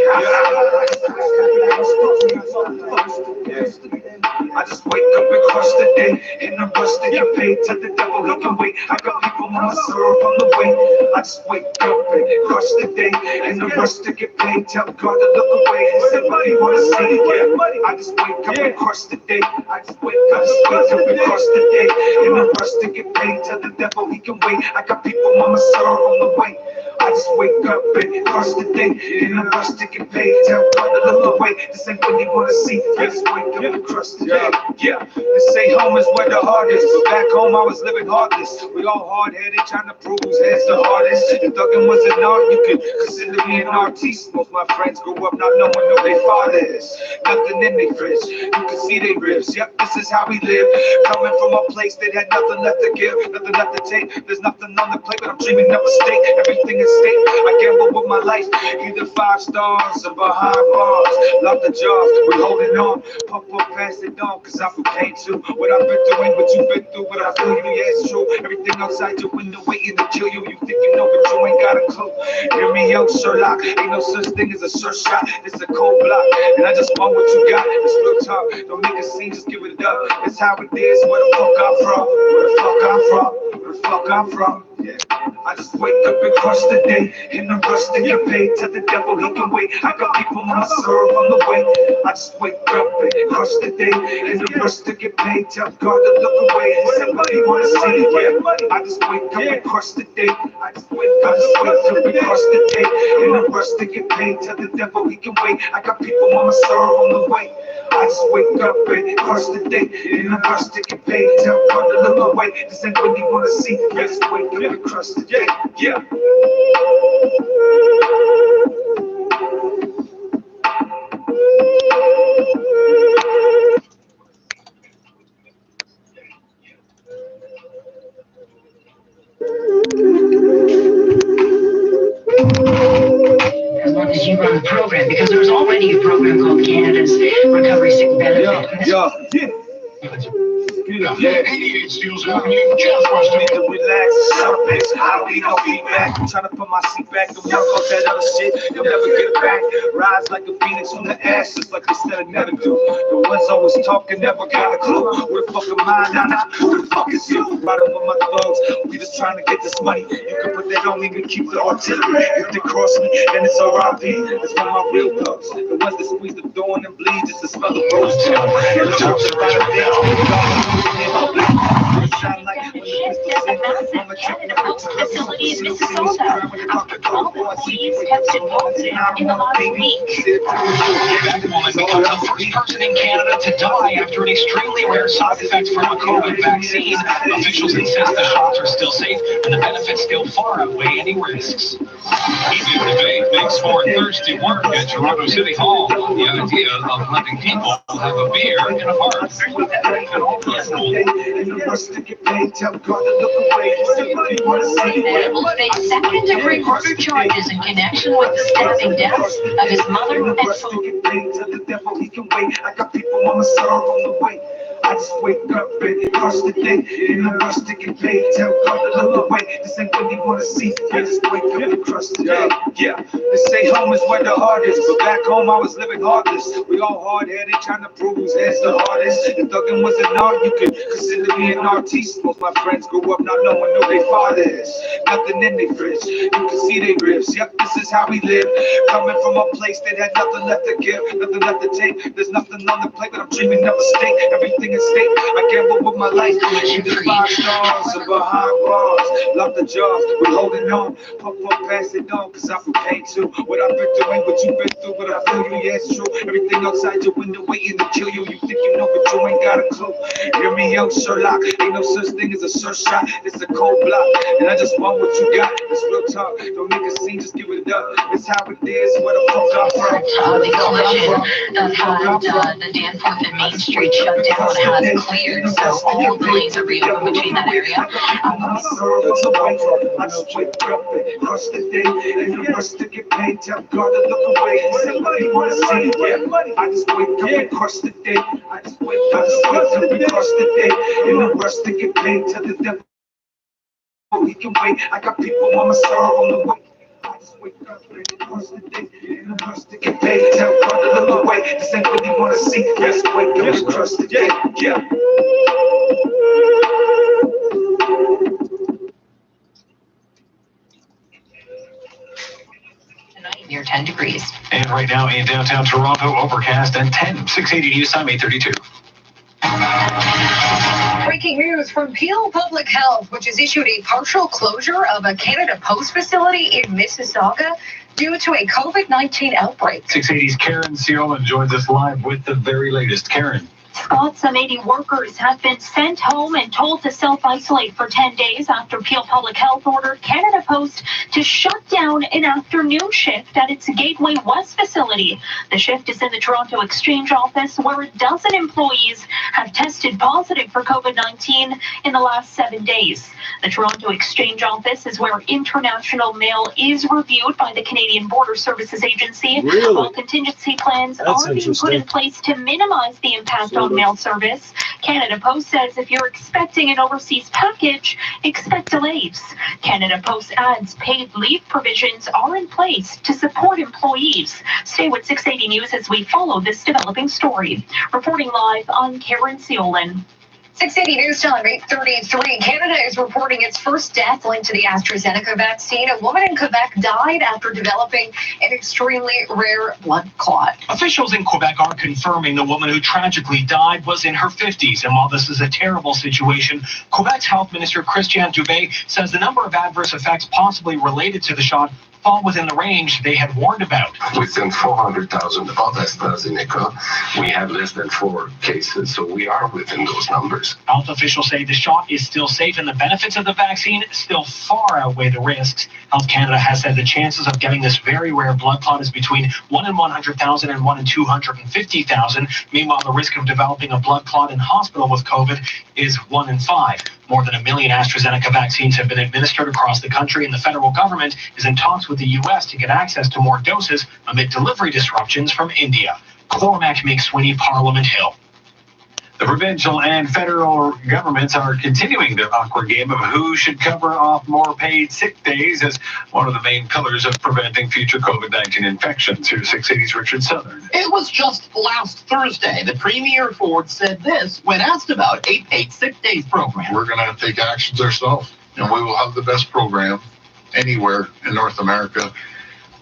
S1: I just wake up and crush the day. In the rush to get paid, tell the devil he can wait. I got people on my syrup on the way. I just wake up and crush the day. In the rush to get paid, tell God to look away. Somebody wanna see it, yeah. I just wake up and crush the day. I just wake up and crush the day. In the rush to get paid, tell the devil he can wait. I got people on my syrup on the way. I just wake up and crush the day. In the rush to get paid, tell God to look away. This ain't what you wanna see. I just wake up and crush the day. Yeah, they say home is where the heart is, but back home I was living heartless. We all hard-headed, trying to prove whose head's the hardest. If thuggin' was an art, you could consider me an artiste. Most my friends grew up not knowing who their father is. Nothing in their fridge, you can see they ribs. Yep, this is how we live. Coming from a place that had nothing left to give, nothing left to take. There's nothing on the plate, but I'm dreaming of a state. Everything is state. I gamble with my life, either 5 stars or behind bars. Love the jobs, we holding on. Pump up, pass it on, cause I came to. What I've been through ain't what you've been through, but I feel you, yeah, it's true. Everything outside your window waiting to kill you. You think you know, but you ain't got a clue. Hear me out, Sherlock. Ain't no such thing as a sure shot. It's a cold block, and I just want what you got. It's real talk. Don't make a scene, just give it up. It's how it is. Where the fuck I'm from? Where the fuck I'm from? Where the fuck I'm from? Yeah. I just wake up and crush the day. In the rush to get paid, tell the devil he can wait. I got people on my syrup on the way. I just wake up and crush the day. In the rush to get paid, tell God to look away. Somebody wanna see it, yeah. I just wake up and crush the day. I just wake up and crush the day. In the rush to get paid, tell the devil he can wait. I got people on my syrup on the way. I just wake up and crush the day. In the rush to get paid, tell God to look away. This ain't what you wanna see. I just wake up and crush the day. Yeah.
S11: As long as you run the program, because there was already a program called Canada's Recovery Sick Benefit.
S1: Yeah, 88 Steels Avenue, just west of me to relax, surface. I don't need no feedback. I'm trying to put my seat back. Don't work off that other shit. You'll never get back. Rise like a phoenix from the ashes, like they said I never do. The ones always talking never got a clue. Where the fuck am I? Nah, who the fuck is you? Riding with my thugs. We just trying to get this money. You can put that on me and keep the artillery. If they cross me, then it's R.I.P. It's for my real thugs. The ones that squeeze the door and bleed just to smell the rose. And the talks about a day.
S16: Facility in Minnesota. After 12 employees tested positive in the last week.
S14: That woman becomes the first person in Canada to die after an extremely rare side effect from a COVID vaccine. Officials insist the shots are still safe and the benefits still far outweigh any risks.
S17: Easy debate makes for thirsty work at Toronto City Hall. The idea of letting people have a beer in a park.
S16: They will face second-degree murder charges in connection with the stabbing deaths of his mother and father.
S1: I just wake up and crush the day. In the rush to get paid, tell God to look away. This ain't what you wanna see. I just wake up and crush the day. Yeah, they say home is where the heart is, but back home I was living heartless. We all hard-headed, trying to prove whose head's the hardest. If thuggin' was an art, you could consider me an artiste. Most my friends grew up not knowing who their father is. Nothing in their fridge, you can see they ribs. Yep, this is how we live. Coming from a place that had nothing left to give, nothing left to take. There's nothing on the plate, but I'm dreaming of a state. Everything is state. I gamble with my life. Either 5 stars or behind bars. Love the jobs, we holding on. Pump up, pass it on, cause I feel pain too. What I've been through ain't what you've been through, but I feel you, yeah, it's true. Everything outside your window waiting to kill you. You think you know, but you ain't got a clue. Hear me out, Sherlock. Ain't no such thing as a sure shot. It's a cold block, and I just want what you got. It's real talk. Don't make a scene, just give it up. It's how it is. Where the fuck I'm from?
S11: The collision that had the Danforth and Main Street shut down has cleared, so all the lanes are reopened between that area.
S1: I just wake up and crush the day. And the rush to get paid, tell God to look away. Somebody wanna see it, yeah. I just wake up and crush the day. I just wake up and crush the day. In the rush to get paid, tell the devil he can wait. I got people on my syrup on the way. just wake up, ready to push the day, and the rush to get paid. Tell God to look away. This ain't what you wanna see. Just wake up and trust the day. Yeah.
S16: Near 10 degrees.
S17: And right now in downtown Toronto, overcast and 10. 680 News Time, 8:32.
S16: Breaking news from Peel Public Health, which has issued a partial closure of a Canada Post facility in Mississauga due to a COVID-19 outbreak.
S17: 680's Karen Siolan joins us live with the very latest. Karen.
S11: Scott, some 80 workers have been sent home and told to self-isolate for 10 days after Peel Public Health ordered Canada Post to shut down an afternoon shift at its Gateway West facility. The shift is in the Toronto Exchange office, where a dozen employees have tested positive for COVID-19 in the last 7 days. The Toronto Exchange office is where international mail is reviewed by the Canadian Border Services Agency, while contingency plans are being put in place to minimize the impact on mail service. Canada Post says if you're expecting an overseas package, expect delays. Canada Post adds paid leave provisions are in place to support employees. Stay with 680 News as we follow this developing story. Reporting live, I'm Karen Siolan.
S16: 680 News Time, 8:33. Canada is reporting its first death linked to the AstraZeneca vaccine. A woman in Quebec died after developing an extremely rare blood clot.
S14: Officials in Quebec are confirming the woman who tragically died was in her 50s. And while this is a terrible situation, Quebec's Health Minister Christian Dubé says the number of adverse effects possibly related to the shot fall within the range they had warned about.
S12: Within 400,000 of AstraZeneca, we have less than 4 cases, so we are within those numbers.
S14: Health officials say the shot is still safe and the benefits of the vaccine still far outweigh the risks. Health Canada has said the chances of getting this very rare blood clot is between 1 in 100,000 and 1 in 250,000. Meanwhile, the risk of developing a blood clot in hospital with COVID is 1 in 5. More than 1 million AstraZeneca vaccines have been administered across the country, and the federal government is in talks with the U.S. to get access to more doses amid delivery disruptions from India. Cormac McSweeney, Parliament Hill.
S17: The provincial and federal governments are continuing their awkward game of who should cover off more paid sick days as one of the main pillars of preventing future COVID-19 infections. Here's 680's Richard Southern.
S13: It was just last Thursday that Premier Ford said this when asked about a paid sick days program.
S20: We're going to take actions ourselves, and we will have the best program anywhere in North America,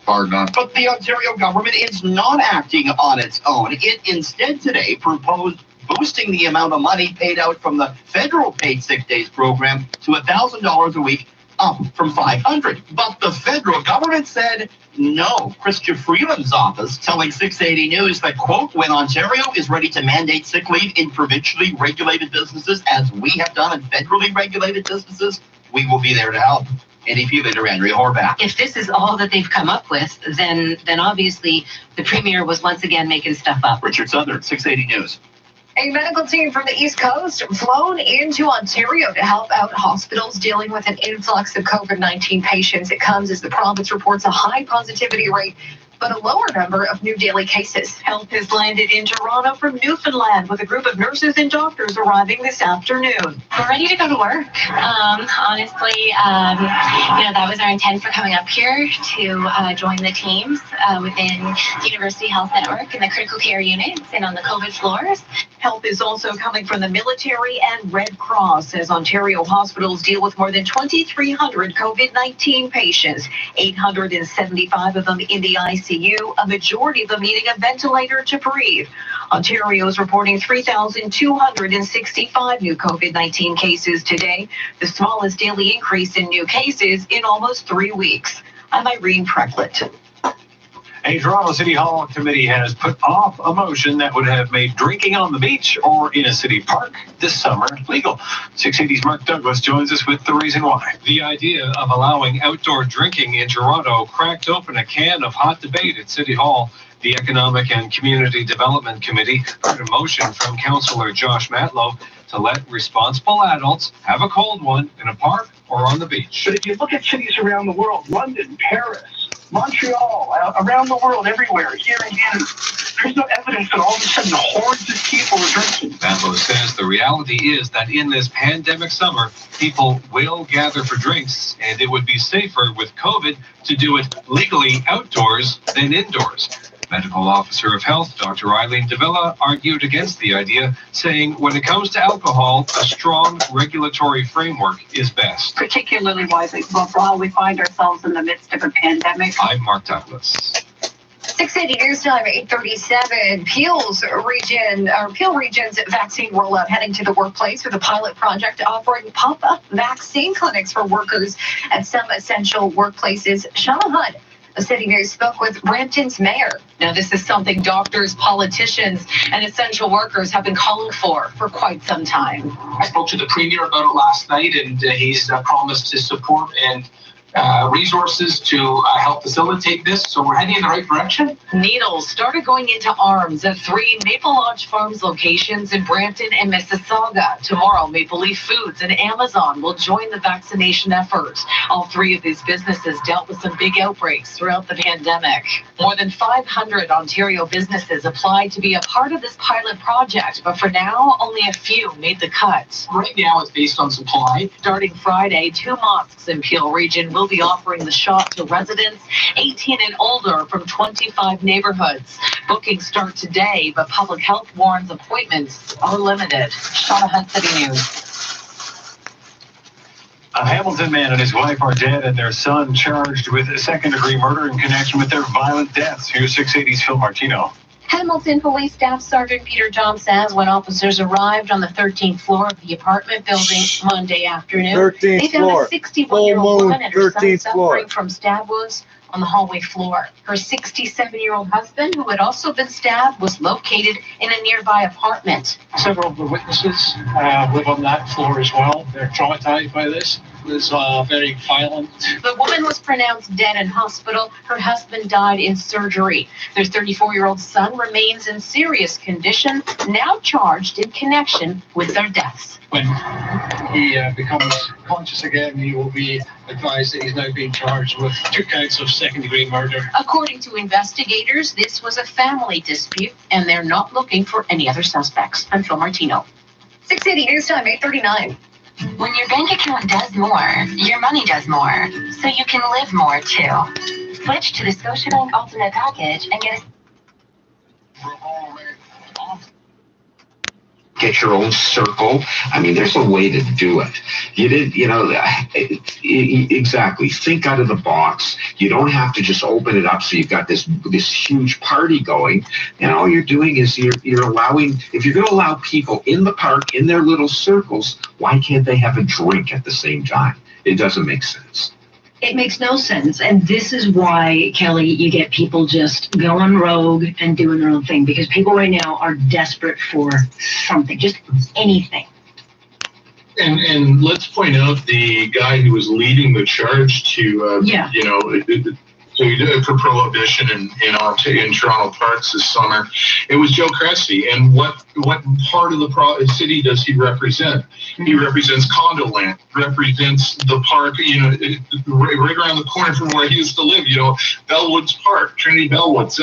S20: bar none.
S13: But the Ontario government is not acting on its own. It instead today proposed boosting the amount of money paid out from the federal paid sick days program to $1,000 a week, up from $500. But the federal government said no. Chrystia Freeland's office telling 680 News that, quote, when Ontario is ready to mandate sick leave in provincially regulated businesses, as we have done in federally regulated businesses, we will be there to help. NDP leader Andrea Horvath.
S21: If this is all that they've come up with, then obviously the premier was once again making stuff up.
S13: Richard Southern, 680 News.
S16: A medical team from the East Coast flown into Ontario to help out hospitals dealing with an influx of COVID-19 patients. It comes as the province reports a high positivity rate, but a lower number of new daily cases. Help has landed in Toronto from Newfoundland with a group of nurses and doctors arriving this afternoon.
S11: We're ready to go to work. Honestly, that was our intent for coming up here to join the teams within the University Health Network in the critical care units and on the COVID floors.
S16: Help is also coming from the military and Red Cross as Ontario hospitals deal with more than 2,300 COVID-19 patients, 875 of them in the ICU, a majority of them needing a ventilator to breathe. Ontario is reporting 3,265 new COVID-19 cases today, the smallest daily increase in new cases in almost 3 weeks. I'm Irene Precklett.
S17: A Toronto City Hall committee has put off a motion that would have made drinking on the beach or in a city park this summer legal. 680's Mark Douglas joins us with the reason why.
S22: The idea of allowing outdoor drinking in Toronto cracked open a can of hot debate at City Hall. The Economic and Community Development Committee heard a motion from Councillor Josh Matlow to let responsible adults have a cold one in a park or on the beach.
S10: But if you look at cities around the world, London, Paris, Montreal, around the world, everywhere, here again. There's no evidence that all of a sudden hordes of people are drinking.
S22: Matlow says the reality is that in this pandemic summer, people will gather for drinks, and it would be safer with COVID to do it legally outdoors than indoors. Medical Officer of Health, Dr. Eileen Davila, argued against the idea, saying when it comes to alcohol, a strong regulatory framework is best.
S2: Particularly while we find ourselves in the midst of a pandemic.
S22: I'm Mark Douglas.
S16: 680 News Time, 8:37. Peel Region's vaccine rollout heading to the workplace with a pilot project offering pop-up vaccine clinics for workers at some essential workplaces. Shauna Hudd, the City News, spoke with Brampton's mayor. Now, this is something doctors, politicians, and essential workers have been calling for quite some time.
S3: I spoke to the Premier about it last night, and he's promised his support and resources to help facilitate this, so we're heading in the right direction.
S16: Needles started going into arms at 3 Maple Lodge Farms locations in Brampton and Mississauga. Tomorrow, Maple Leaf Foods and Amazon will join the vaccination effort. All 3 of these businesses dealt with some big outbreaks throughout the pandemic. More than 500 Ontario businesses applied to be a part of this pilot project, but for now, only a few made the cut.
S3: Right now, it's based on supply.
S16: Starting Friday, 2 mosques in Peel Region will be offering the shot to residents 18 and older from 25 neighborhoods. Bookings start today, but public health warns appointments are limited. Shauna Hunt, City News.
S22: A Hamilton man and his wife are dead, and their son charged with second-degree murder in connection with their violent deaths. Here's 680's Phil Martino.
S16: Hamilton Police Staff Sergeant Peter John says when officers arrived on the 13th floor of the apartment building Monday afternoon,
S5: 13th
S16: they found
S5: floor.
S16: a 61-year-old woman and her son
S5: 13th
S16: suffering
S5: floor.
S16: from stab wounds on the hallway floor. Her 67-year-old husband, who had also been stabbed, was located in a nearby apartment.
S10: Several of the witnesses live on that floor as well. They're traumatized by this. It was very violent.
S16: The woman was pronounced dead in hospital. Her husband died in surgery. Their 34-year-old son remains in serious condition, now charged in connection with their deaths.
S10: When he becomes conscious again, he will be advised that he's now being charged with 2 counts of second-degree murder.
S16: According to investigators, this was a family dispute, and they're not looking for any other suspects. I'm Phil Martino. 680 News Time, 8:39.
S11: When your bank account does more, your money does more, so you can live more too. Switch to the Scotiabank Ultimate Package and get
S19: your own circle. I mean, there's a way to do it. Exactly. Think out of the box. You don't have to just open it up so you've got this huge party going. And all you're doing is you're allowing, if you're going to allow people in the park, in their little circles, why can't they have a drink at the same time? It doesn't make sense.
S6: It makes no sense. And this is why, Kelly, you get people just going rogue and doing their own thing, because people right now are desperate for something, just anything.
S20: And let's point out the guy who was leading the charge to, for prohibition in Toronto parks this summer. It was Joe Cressy. And what part of the city does he represent? He represents condo land, represents the park, right around the corner from where he used to live, Bellwoods Park, Trinity Bellwoods.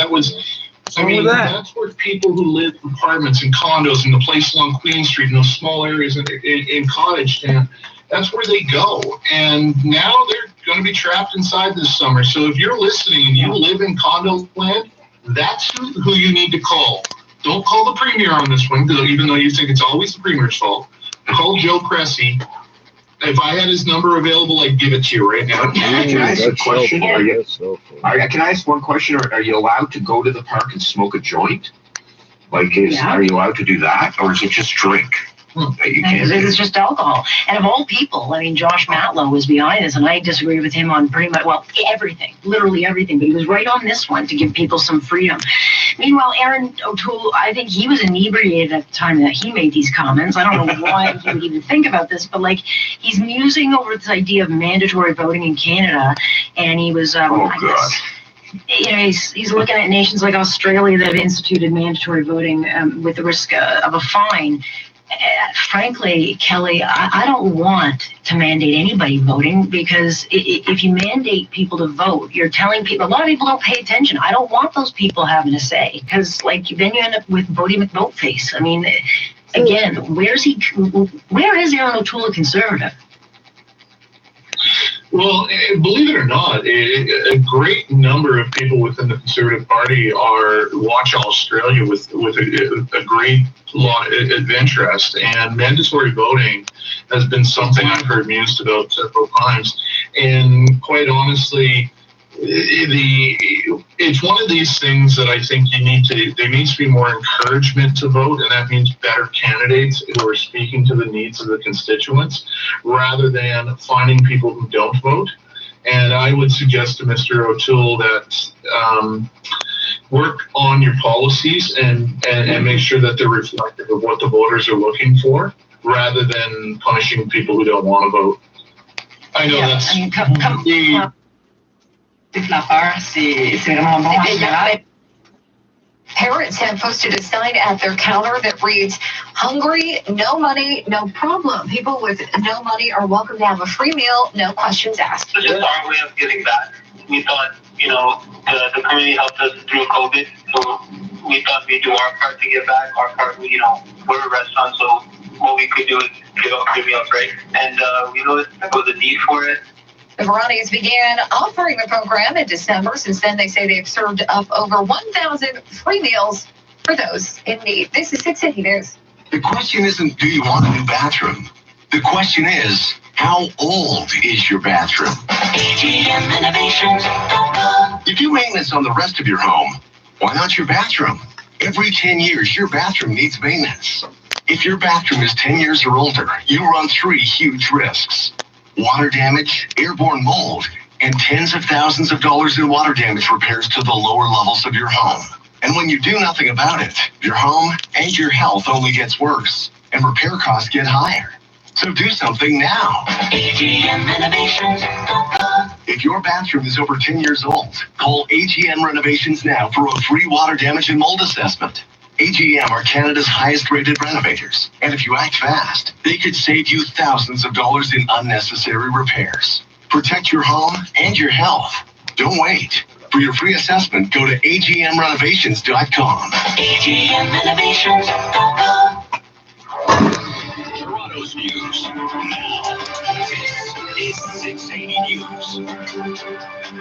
S20: That's where people who live in apartments and condos in the place along Queen Street, in those small areas in Cottage Town, that's where they go. And now they're going to be trapped inside this summer. So if you're listening and you live in condo land, that's who you need to call. Don't call the Premier on this one, even though you think it's always the Premier's fault. Call Joe Cressy. If I had his number available, I'd give it to you right now.
S19: Can I ask a question? Can I ask one question? Are you allowed to go to the park and smoke a joint? Are you allowed to do that? Or is it just drink?
S6: It's just alcohol. And of all people, Josh Matlow was behind this, and I disagree with him on pretty much, everything, literally everything, but he was right on this one to give people some freedom. Meanwhile, Aaron O'Toole, I think he was inebriated at the time that he made these comments. I don't know why he would even think about this, but he's musing over this idea of mandatory voting in Canada, and he was, he's looking at nations like Australia that have instituted mandatory voting with the risk of a fine.
S4: Frankly, Kelly, I don't want to mandate anybody voting, because if you mandate people to vote, you're telling people, a lot of people don't pay attention. I don't want those people having a say, because then you end up with Bodie McVoteface. I mean, again, where is Aaron O'Toole a conservative?
S20: Well, believe it or not, a great number of people within the Conservative Party watch Australia with a great lot of interest, and mandatory voting has been something I've heard mused about several times. And quite honestly, it's one of these things that I think there needs to be more encouragement to vote, and that means better candidates who are speaking to the needs of the constituents, rather than finding people who don't vote. And I would suggest to Mr. O'Toole that work on your policies and make sure that they're reflective of what the voters are looking for, rather than punishing people who don't want to vote. I know that's...
S21: La peur, c'est vraiment bon en général.
S16: Parents have posted a sign at their counter that reads, "Hungry, no money, no problem. People with no money are welcome to have a free meal, no questions asked."
S15: It's just our way of giving back. We thought, the community helped us through COVID, so we thought we'd do our part to give back. Our part, we're a restaurant, so what we could do is give out free meals, right? And we noticed there was a need for it.
S16: The Veronities began offering the program in December. Since then, they say they've served up over 1,000 free meals for those in need. This is 680 News.
S18: The question isn't, do you want a new bathroom? The question is, how old is your bathroom? You do maintenance on the rest of your home. Why not your bathroom? Every 10 years, your bathroom needs maintenance. If your bathroom is 10 years or older, you run 3 huge risks: water damage, airborne mold, and tens of thousands of dollars in water damage repairs to the lower levels of your home. And when you do nothing about it, your home and your health only gets worse, and repair costs get higher. So do something now. If your bathroom is over 10 years old, call AGM Renovations now for a free water damage and mold assessment. AGM are Canada's highest-rated renovators, and if you act fast, they could save you thousands of dollars in unnecessary repairs. Protect your home and your health. Don't wait. For your free assessment, go to agmrenovations.com. agmrenovations.com. Toronto's news. This is 680 News.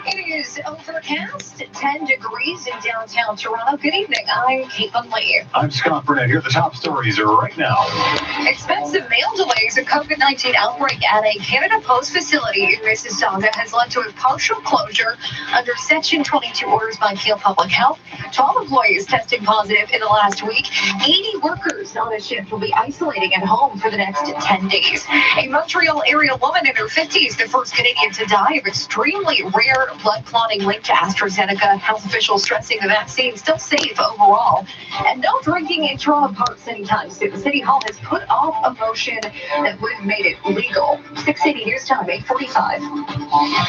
S16: It is overcast, 10 degrees in downtown Toronto. Good evening. I'm Caitlin Lee.
S17: I'm Scott Burnett. Here are the top stories right now.
S16: Expensive mail delays. A COVID-19 outbreak at a Canada Post facility in Mississauga has led to a partial closure under Section 22 orders by Peel Public Health. 12 employees tested positive in the last week. 80 workers on a shift will be isolating at home for the next 10 days. A Montreal area woman in her 50s, the first Canadian to die of extremely rare blood clotting linked to AstraZeneca. Health officials stressing the vaccine still safe overall. And no drinking in Toronto parks anytime soon. City Hall has put off a motion that would have made it legal. 680 News Time, 8:45.